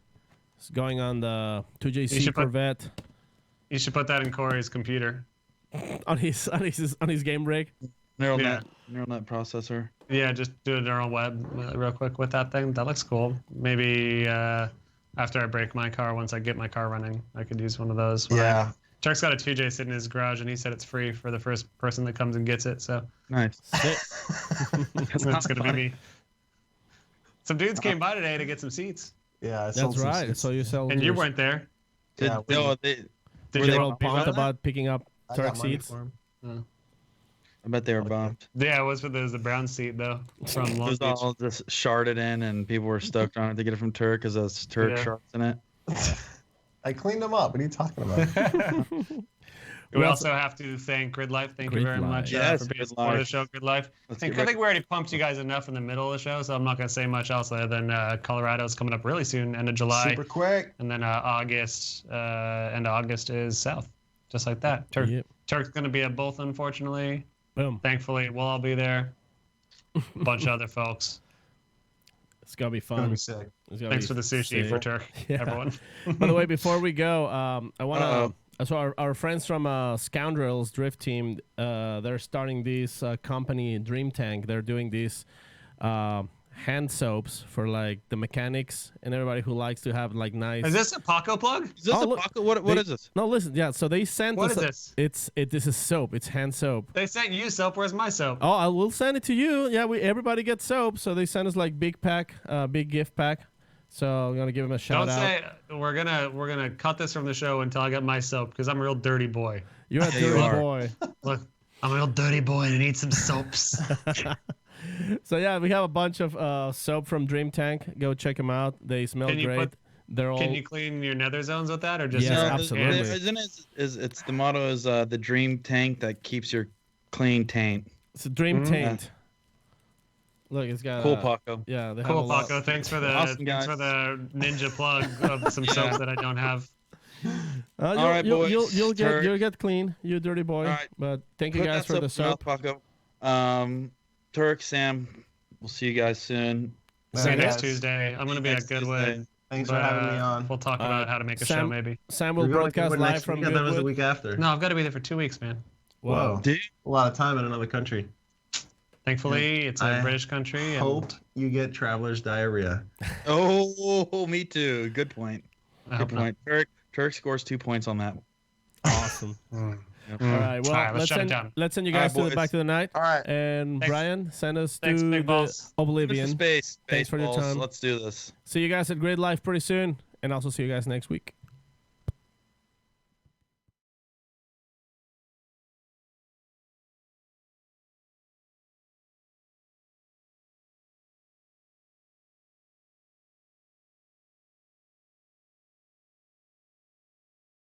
It's going on the
You
2JC
should put-
Corvette
You should put that in Corey's computer.
on his game rig.
Neural
Yeah.
net processor.
Yeah, just do a neural web real quick with that thing. That looks cool. Maybe after I break my car, once I get my car running, I could use one of those.
Yeah.
Chuck's got a 2J sitting in his garage, and he said it's free for the first person that comes and gets it. So
Nice.
that's going to be me. Some dudes came by today to get some seats.
Yeah, I sold
That's
some
right.
suits.
So you sell.
And you
yours.
weren't there.
Yeah,
No,
Did
Were
you
they
like
all
beat
pumped
on that?
about picking up
I
Tuerck
got money
seats?
for him.
I bet they were bummed.
Yeah, it was for the brown seat though from
It
Long
was
Beach.
all just sharded in, and people were stoked on it to get it from Turk because there's Turk
Yeah.
shards in it.
I cleaned them up. What are you talking about?
We also have to thank Gridlife. Thank you very
Gridlife.
much
Yes,
for being a part of the show, Gridlife. I think we already pumped you guys enough in the middle of the show, so I'm not going to say much else other than Colorado's coming up really soon, end of July.
Super quick.
And then August, end of August is South, just like that. Turk's going to be at both, unfortunately.
Boom.
Thankfully, we'll all be there. A bunch of other folks.
It's gonna be
It's gonna
fun.
be sick.
It's gonna
Thanks
be
for the sushi
sick.
for Turk,
Yeah.
everyone.
By the way, before we go, I want
Uh-oh.
to. So our friends from Scoundrels Drift Team, they're starting this company Dream Tank. They're doing these hand soaps for like the mechanics and everybody who likes to have like nice.
Is this a Paco plug?
Is this
Oh,
a
look,
pocket? What
they-
is this?
No, listen. Yeah, so they sent
What
us.
is this?
This is soap. It's hand soap.
They sent you soap. Where's my soap?
Oh, I will send it to you. Yeah, everybody gets soap, so they send us like big pack, big gift pack. So I'm gonna give them a shout
Don't
out.
say we're gonna cut this from the show until I get my soap because I'm a real dirty boy.
You're a
Yeah, you
dirty
are.
boy.
Look, I'm a real dirty boy and I need some soaps.
So yeah, we have a bunch of soap from Dream Tank. Go check them out. They smell
Can you
great.
put-
They're all.
Can you clean your nether zones with that or just
Yes,
your
absolutely.
hands?
Isn't it? It's the motto is the dream tank that keeps your clean taint.
It's a Dream
Mhm.
Taint. Look, it's got
Cool, Paco.
Yeah, they have
Cool,
a lot.
Paco. Thanks for the
Awesome, guys.
ninja plug of some soaps that I don't have.
You'll,
right, boys.
you'll
Turk.
get clean, you dirty boy.
All right.
But thank you
Put
guys
that
for the
soap in your
soap.
mouth, Paco. Turk, Sam, we'll see you guys soon.
See you
Yeah,
next
guys.
Tuesday. I'm gonna be
Next
at Goodwood.
Tuesday.
Thanks
but,
for having me on.
We'll talk
All
about
right.
how to make a
Sam-
show maybe.
Sam will
We're going to
broadcast
Goodwood
live
next
from
week. I thought it was the
Goodwood.
week after.
No, I've got to be there for 2 weeks, man.
Wow.
Dude,
A lot of time in another country.
Thankfully, it's a
I
British country. And
Hope you get traveler's diarrhea.
oh, me too. Good point.
I hope
Good point. Turk scores 2 points on that.
Awesome.
not.
Yep.
All right. Well,
All right, let's shut it
send
down.
let's send you
All
guys
right,
to the back
boys.
to the night.
All right.
And
Thanks.
Brian, send us
Thanks,
to
big
the
balls.
Oblivion.
Space.
Thanks for your
Balls.
time.
Let's do this.
See you guys at Gridlife pretty soon, and also see you guys next week.